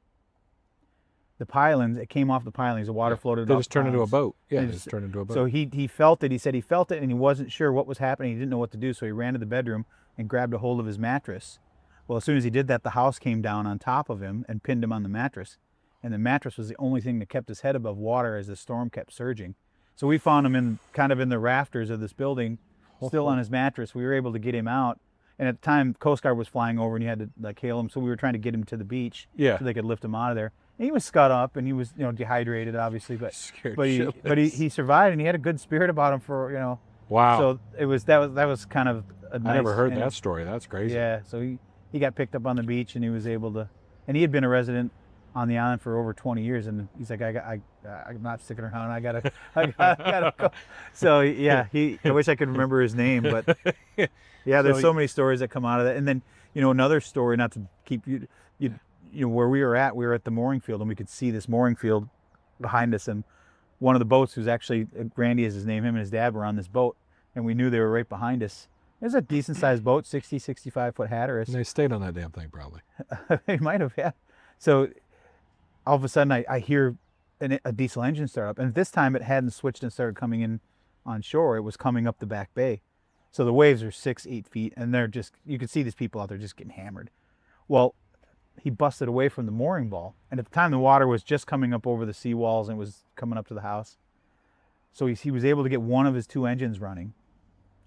the pilings, it came off the pilings. The water floated. They off just the turned into a pilings. boat. Yeah, They it just- just turned into a boat. So he felt it. He said he felt it, and he wasn't sure what was happening. He didn't know what to do. So he ran to the bedroom and grabbed a hold of his mattress. Well, as soon as he did that, the house came down on top of him and pinned him on the mattress. And the mattress was the only thing that kept his head above water as the storm kept surging. So we found him in the rafters of this building, still on his mattress. We were able to get him out. And at the time, Coast Guard was flying over, and you had to like hail him. So we were trying to get him to the beach Yeah. so they could lift him out of there. And he was scud up, and he was dehydrated, obviously, but Scared but shitless. he survived, and he had a good spirit about him for Wow. So that was kind of a nice. I never heard and- that story. That's crazy. Yeah, so he got picked up on the beach, and he was able to, and he had been a resident on the island for over 20 years, and he's like, I'm not sticking around. I gotta go. So yeah, I wish I could remember his name, but yeah, there's so many stories that come out of that. And then another story, not to keep you where we were at the mooring field, and we could see this mooring field behind us, and one of the boats, who's actually Randy is his name, him and his dad were on this boat, and we knew they were right behind us. It was a decent sized boat, 60, 65 foot Hatteras. And they stayed on that damn thing probably. They might have, yeah. So all of a sudden I hear a diesel engine start up, and at this time it hadn't switched and started coming in on shore. It was coming up the back bay. So the waves are 6-8 feet, and you could see these people out there just getting hammered. Well, he busted away from the mooring ball, and at the time the water was just coming up over the seawalls and was coming up to the house. So he was able to get one of his two engines running,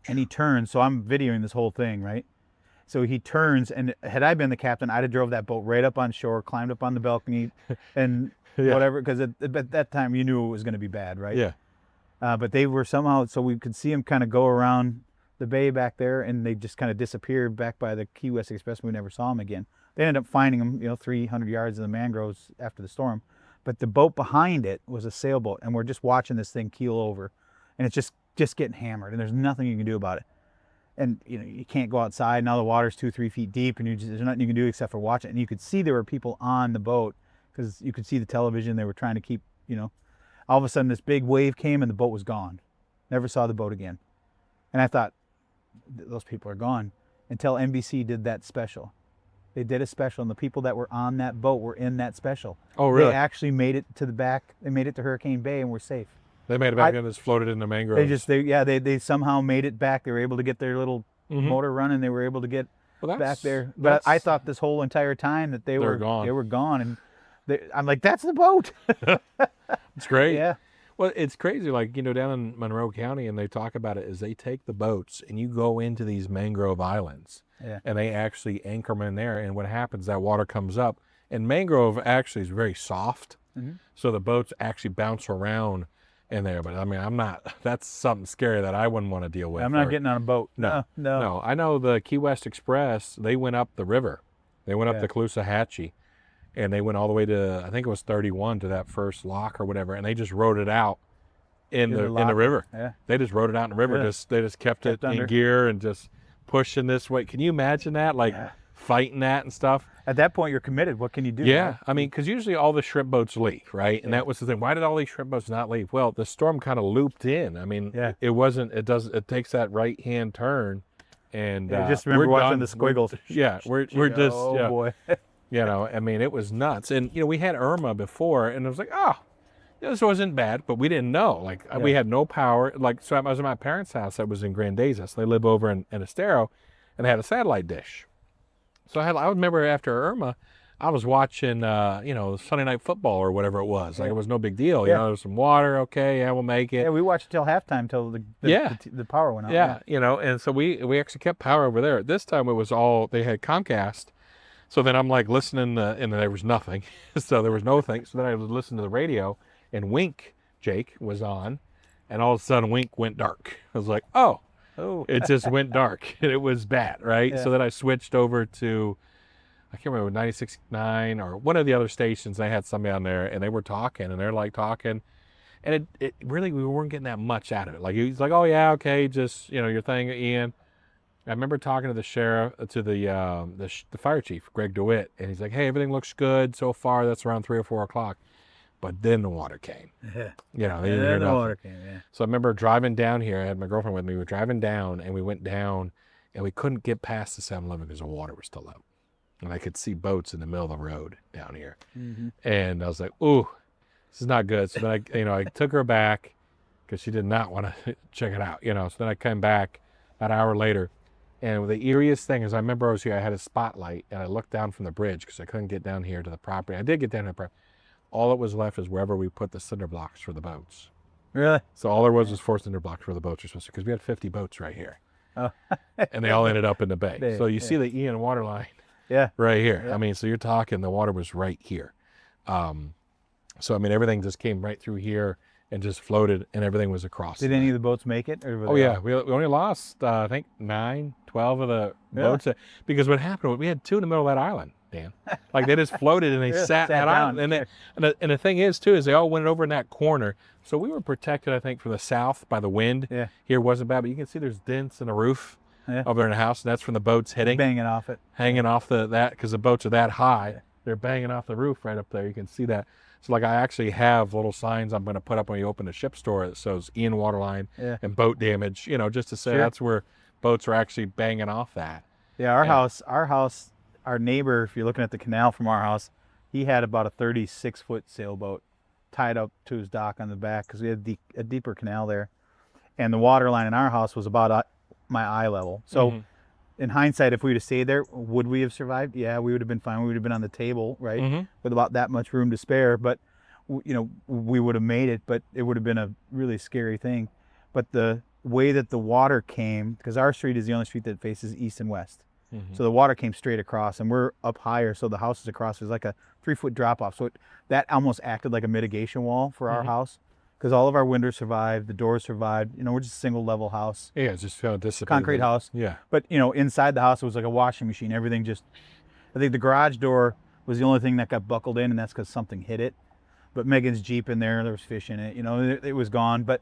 and he turns. So I'm videoing this whole thing, right? So he turns, and had I been the captain, I'd have drove that boat right up on shore, climbed up on the balcony, and Yeah. whatever, because at that time you knew it was going to be bad, right? Yeah. But they were somehow, so we could see them kind of go around the bay back there, and they just kind of disappeared back by the Key West Express. We never saw them again. They ended up finding them, 300 yards in the mangroves after the storm. But the boat behind it was a sailboat, and we're just watching this thing keel over, and it's just getting hammered, and there's nothing you can do about it. And you can't go outside. Now the water's 2-3 feet deep, and there's nothing you can do except for watch it. And you could see there were people on the boat, because you could see the television. They were trying to keep, all of a sudden this big wave came, and the boat was gone. Never saw the boat again. And I thought, those people are gone, until NBC did that special. They did a special, and the people that were on that boat were in that special. Oh, really? They actually made it to the back. They made it to Hurricane Bay and were safe. They made it back and just floated in the mangroves. They somehow made it back. They were able to get their little Mhm. motor running. They were able to get Well, back there. But I thought this whole entire time that they were gone. They were gone, and I'm like, that's the boat. It's great. Yeah. Well, it's crazy. Like, down in Monroe County, and they talk about it, is they take the boats and you go into these mangrove islands, Yeah. and they actually anchor them in there. And what happens, that water comes up, and mangrove actually is very soft. Mhm. So the boats actually bounce around in there. But I mean, that's something scary that I wouldn't want to deal with. I'm not or- getting on a boat. No, No. No, I know the Key West Express, they went up the river. They went up Yeah. the Caloosahatchee, and they went all the way to, I think it was 31, to that first lock or whatever, and they just rode it out in the lock. river. Yeah. They just rode it out in the river. Really? They just kept it under. in gear and just pushing this way. Can you imagine that? Like Yeah. fighting that and stuff? At that point, you're committed. What can you do? Yeah, right? I mean, because usually all the shrimp boats leave, right? And Yeah. that was the thing. Why did all these shrimp boats not leave? Well, the storm kind of looped in. I mean, Yeah. it takes that right hand turn, and I just remember we're watching done. the squiggles. We're just Oh yeah, boy. I mean, it was nuts. And we had Irma before, and it was like, oh, this wasn't bad, but we didn't know. Like we had no power. Like, so I was at my parents' house. I was in Grandeza. So they live over in Estero, and they had a satellite dish. So I remember after Irma, I was watching, Sunday Night Football or whatever it was. Like, it was no big deal. Yeah. There was some water. Okay, yeah, we'll make it. Yeah, we watched till halftime till the power went out. Yeah, and so we actually kept power over there. This time it was all, they had Comcast. So then I'm like listening, and there was nothing. So there was no thing. So then I was listening to the radio, and Wink, Jake, was on, and all of a sudden Wink went dark. I was like, oh. Oh. it just went dark and it was bad, right? Yeah. So then I switched over to, I can't remember, 96.9 or one of the other stations. They had somebody on there and they were talking and they're like talking. And it really, we weren't getting that much out of it. Like, he's like, oh yeah, okay, just, your thing, Ian. I remember talking to the sheriff, to the fire chief, Greg DeWitt, and he's like, hey, everything looks good so far. That's around 3 or 4 o'clock. But then the water came. Yeah. They didn't And hear then the nothing. water came. Yeah. So I remember driving down here. I had my girlfriend with me. We were driving down, and we went down, and we couldn't get past the 7-Eleven because the water was still low. And I could see boats in the middle of the road down here. Mm-hmm. And I was like, ooh, this is not good. So then I took her back because she did not want to check it out, So then I came back an hour later. And the eeriest thing is I remember I was here, I had a spotlight, and I looked down from the bridge because I couldn't get down here to the property. I did get down to the property. All that was left is wherever we put the cinder blocks for the boats. Really? So all there was 4 cinder blocks for the boats were supposed to, because we had 50 boats right here. Oh. And they all ended up in the bay. Bay, So you yeah. see the Ian water line Yeah. right here. Yeah. I mean, so you're talking, the water was right here. So, I mean, everything just came right through here and just floated, and everything was across. Did any of the boats make it? Or were Oh they yeah, all- we only lost I think 9, 12 of the Really? boats because what happened, we had 2 in the middle of that island, Dan. Like, they just floated and they Yeah, sat in sat that island, down. and the thing is too is they all went over in that corner, so we were protected, I think, from the south by the wind. Yeah. Here wasn't bad, but you can see there's dents in the roof Yeah. over there in the house, and that's from the boats hitting, Banging off it. hanging off that because the boats are that high, they're banging off the roof right up there. You can see that. So like, I actually have little signs I'm going to put up when you open the ship store that shows Ian waterline Yeah. and boat damage, just to say Sure. that's where boats are actually banging off that. Yeah, our house, our neighbor, if you're looking at the canal from our house, he had about a 36-foot sailboat tied up to his dock on the back because we had a deeper canal there. And the water line in our house was about my eye level. So Mhm. in hindsight, if we would have stayed there, would we have survived? Yeah, we would have been fine. We would have been on the table, right? Mhm. With about that much room to spare. But, we would have made it, but it would have been a really scary thing. But the way that the water came, because our street is the only street that faces east and west. Mhm. So the water came straight across, and we're up higher, so the house is across. There's like a 3-foot drop off. So that almost acted like a mitigation wall for our Mhm. house, because all of our windows survived, the doors survived. We're just a single level house, Yeah, it's just kind of dissipated. concrete house. Yeah. But inside the house it was like a washing machine. Everything just, I think the garage door was the only thing that got buckled in, and that's because something hit it. But Megan's Jeep in there was fish in it. It was gone. But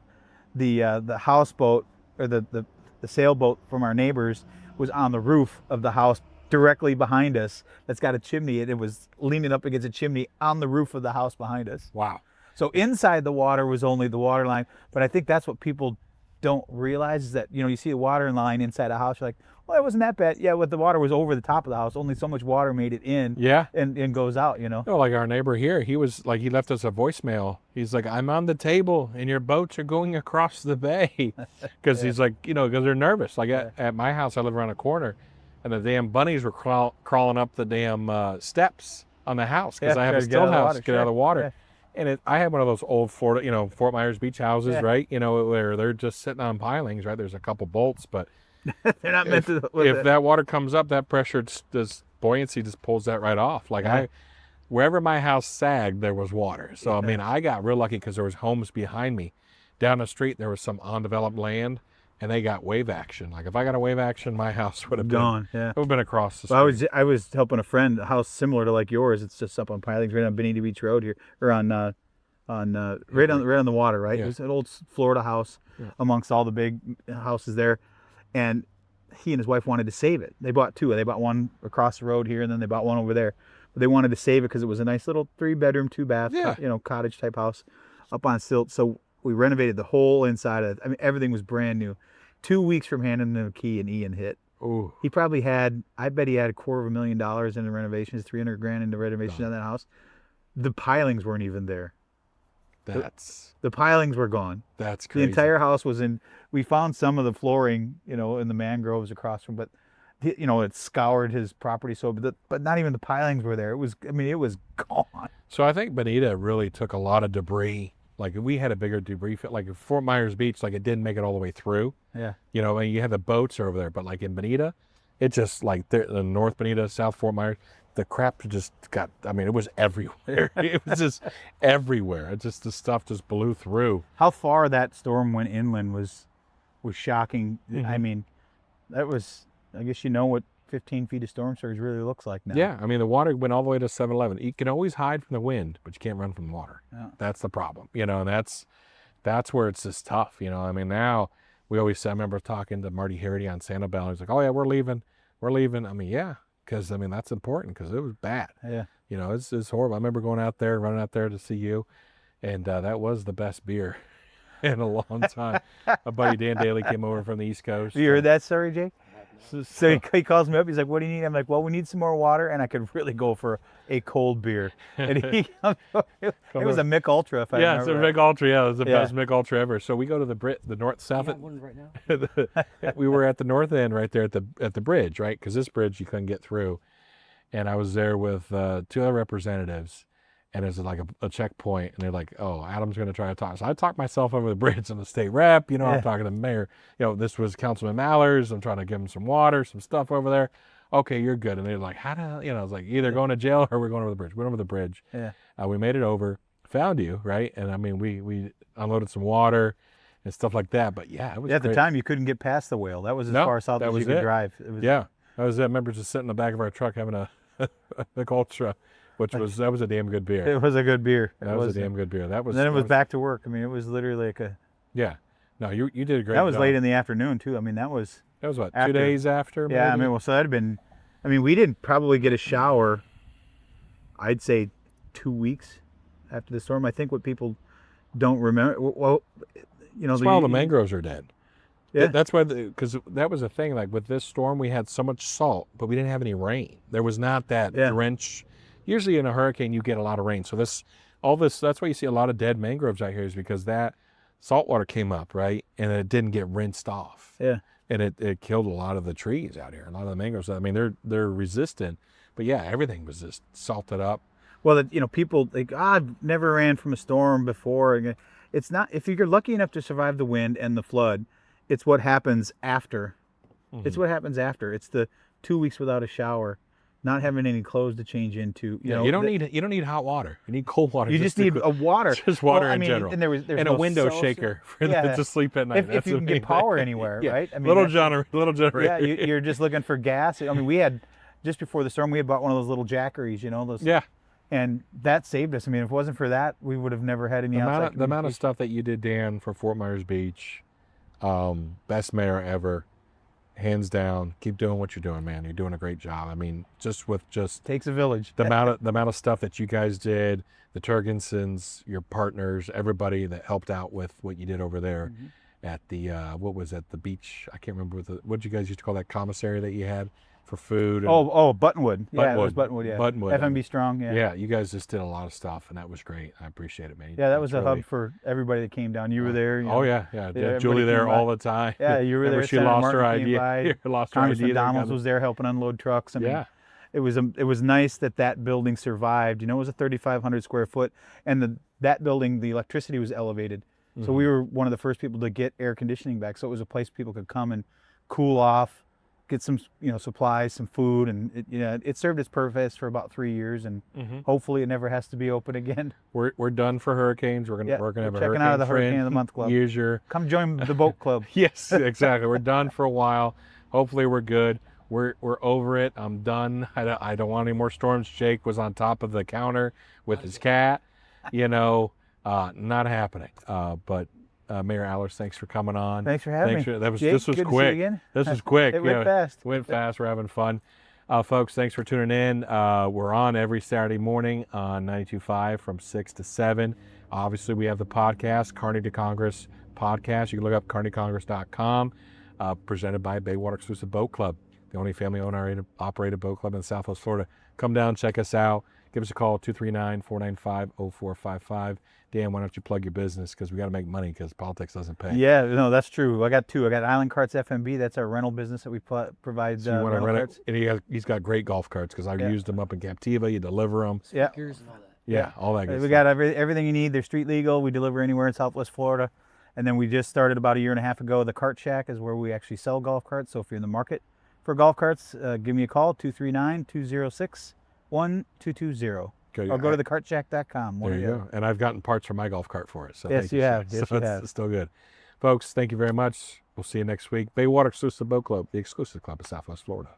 the houseboat, or the sailboat from our neighbors, was on the roof of the house directly behind us. That's got a chimney. It was leaning up against a chimney on the roof of the house behind us. Wow. So inside the water was only the water line. But I think that's what people don't realize, is that you see a water line inside a house. You're like, well, it wasn't that bad. Yeah, but the water was over the top of the house. Only so much water made it in. Yeah. And goes out. Like our neighbor here, he was like, he left us a voicemail. He's like, I'm on the table and your boats are going across the bay. Because he's like, because they're nervous. Like at my house, I live around a corner, and the damn bunnies were crawling up the damn steps on the house because Yeah, I have try a to get out still of the house water, to get out of the sure. water. Yeah. And I have one of those old Fort Myers beach houses, Yeah. right? Where they're just sitting on pilings, right? There's a couple bolts, but They're not meant to. if that water comes up, that pressure, this buoyancy just pulls that right off. Like Yeah. wherever my house sagged, there was water. So I mean, I got real lucky because there was homes behind me. Down the street, there was some undeveloped land, and they got wave action. Like if I got a wave action, my house would have gone. Yeah. It would have been across the street. Well, I was helping a friend, a house similar to like yours. It's just up on pilings, right on Bonita Beach Road here, or right on the water, right? Yeah. It was an old Florida house amongst all the big houses there, and he and his wife wanted to save it. They bought 2. They bought one across the road here, and then they bought one over there. But they wanted to save it because it was a nice little 3-bedroom, 2-bath, Yeah. cottage type house up on stilts. So we renovated the whole inside of it. I mean, everything was brand new. 2 weeks from handing them the key, and Ian hit. Ooh. He probably had, I bet he had $250,000 in the renovations, $300,000 in the renovations on that house. The pilings weren't even there. The pilings were gone. That's The crazy. entire house was in. We found some of the flooring, in the mangroves across from, but it scoured his property. So, but not even the pilings were there. It was gone. So I think Bonita really took a lot of debris. Like we had a bigger debris field, like Fort Myers Beach, like it didn't make it all the way through. Yeah. And you had the boats over there, but like in Bonita, it just like the North Bonita, South Fort Myers, the crap just got, it was everywhere. It was just everywhere. The stuff just blew through. How far that storm went inland was was shocking. I mean, that was, I guess you know what 15 feet of storm surge really looks like now. Yeah, I mean, the water went all the way to 7-Eleven. You can always hide from the wind, but you can't run from the water. Yeah. That's the problem, you know, and that's where it's just tough, you know. I mean, now we always say, I remember talking to Marty Harity on Sanibel. He's like, oh, yeah, we're leaving. I mean, yeah, because, I mean, that's important because it was bad. Yeah. You know, it's horrible. I remember going out there, running out there to see you, and that was the best beer in a long time. My buddy Dan Daly came over from the East Coast. You heard that story, Jake? So he calls me up. He's like, "What do you need?" I'm like, "Well, we need some more water, and I could really go for a cold beer." And it was a Mick Ultra, if I Yeah, it's a remember. Mick Ultra. Yeah, it was the Yeah. best Mick Ultra ever. So we go to the north south. one right now. We were at the north end, right there at the bridge, right? Because this bridge you couldn't get through, and I was there with 2 other representatives, and there's like a checkpoint, and they're like, "Oh, Adam's going to try to talk." So I talked myself over the bridge. I'm the state rep, you know. I'm talking to the mayor. You know, this was Councilman Mallers. I'm trying to give him some water, some stuff over there. Okay, you're good. And they're like, "How do you know?" I was like, "Either going to jail or we're going over the bridge." Went over the bridge. Yeah. We made it over. Found you, right? And I mean, we unloaded some water and stuff like that. But yeah, it was At the great. time, you couldn't get past the whale. That was as No, far south that as was you could it. drive. It was, Yeah, that was it. I remember just sitting in the back of our truck having a Mick Ultra, which was that was a damn good beer. It was a good beer. That was a damn good beer. That was. And then it that was back to work. I mean, it was literally like a. Yeah. No, you did a great. That was job. late in the afternoon too. I mean, that was. That was what, after. 2 days after? Yeah, I maybe? mean, well, so that'd been. I mean, we didn't probably get a shower. I'd say 2 weeks after the storm. I think what people don't remember. Well, you know, That's why all the mangroves are dead. Yeah. That's why, because that was the thing. Like with this storm, we had so much salt, but we didn't have any rain. There was not that drench. Usually in a hurricane, you get a lot of rain. So that's why you see a lot of dead mangroves out here, is because that salt water came up, right? And it didn't get rinsed off. Yeah. And it killed a lot of the trees out here. A lot of the mangroves. I mean, they're resistant, but yeah, everything was just salted up. Well, you know, people like, I've never ran from a storm before. It's not, if you're lucky enough to survive the wind and the flood, it's what happens after. Mm-hmm. It's what happens after. It's the 2 weeks without a shower, not having any clothes to change into. You know, you don't need hot water. You need cold water. You just need a water. Just water Well, I in mean, general. And there's and no a window cell shaker for Yeah. them to sleep at night. If you can get power anywhere, Yeah. right? I mean, little that's- generator. Yeah, you're just looking for gas. I mean, we had, just before the storm, we had bought one of those little jackeries, you know, those. Yeah. And that saved us. I mean, if it wasn't for that, we would have never had any outside The amount of communication. stuff that you did, Dan, for Fort Myers Beach, best mayor ever, hands down. Keep doing what you're doing, man. You're doing a great job. I mean, just Takes a village. the amount of stuff that you guys did, the Turgensons, your partners, everybody that helped out with what you did over there at the what was at the beach? I can't remember what you guys used to call that commissary that you had for food. And, Buttonwood. Yeah, it was Buttonwood. Buttonwood, yeah. Buttonwood. FMB Strong, yeah. yeah, you guys just did a lot of stuff, and that was great. I appreciate it, man. Yeah, that was That's a really- hub for everybody that came down. You were there. You Oh know. yeah. everybody Julie there came by. all the time. Yeah, you were Remember there. she Senator lost her Martin came idea. by. Lost her Congressman idea. Donalds was there helping unload trucks. I mean, Yeah. it was nice that building survived. You know, it was a 3,500 square foot, and that building, the electricity was elevated. So we were one of the first people to get air conditioning back. So it was a place people could come and cool off, get some supplies, some food, and it served its purpose for about 3 years, and hopefully it never has to be open again. We're done for hurricanes. We're gonna have a checking hurricane out of the friend. Hurricane of the Month Club. Use your Come join the boat club. yes, exactly. We're done for a while. Hopefully we're good. We're over it. I'm done. I don't want any more storms. Jake was on top of the counter with his cat. Not happening. But Mayor Allers, thanks for coming on. Thanks for having me. Jake, This was good to see you quick. again. This was quick. It went fast. Went fast. We're having fun. Folks, thanks for tuning in. We're on every Saturday morning on 92.5 from 6 to 7. Obviously, we have the podcast, Carny To Congress podcast. You can look up carnytocongress.com, presented by Baywater Exclusive Boat Club, the only family-owned operated boat club in Southwest Florida. Come down, check us out. Give us a call, 239-495-0455. Dan, why don't you plug your business? Because we got to make money because politics doesn't pay. Yeah, no, that's true. I got two. I got Island Carts FMB. That's our rental business that we provide. So you want to rental rent carts. it? And he's got great golf carts because I've used them up in Captiva. You deliver them. Yeah. Speakers and all that. Yeah, all that good We got everything you need. They're street legal. We deliver anywhere in Southwest Florida. And then we just started about a year and a half ago. The Cart Shack is where we actually sell golf carts. So if you're in the market for golf carts, give me a call, 239-206-1220. Or go to thecartshack.com. There you go. And I've gotten parts for my golf cart for it. So Yes, thank you have. sir. Yes, So you it's have. still good. Folks, thank you very much. We'll see you next week. Baywater Exclusive Boat Club, the exclusive club of Southwest Florida.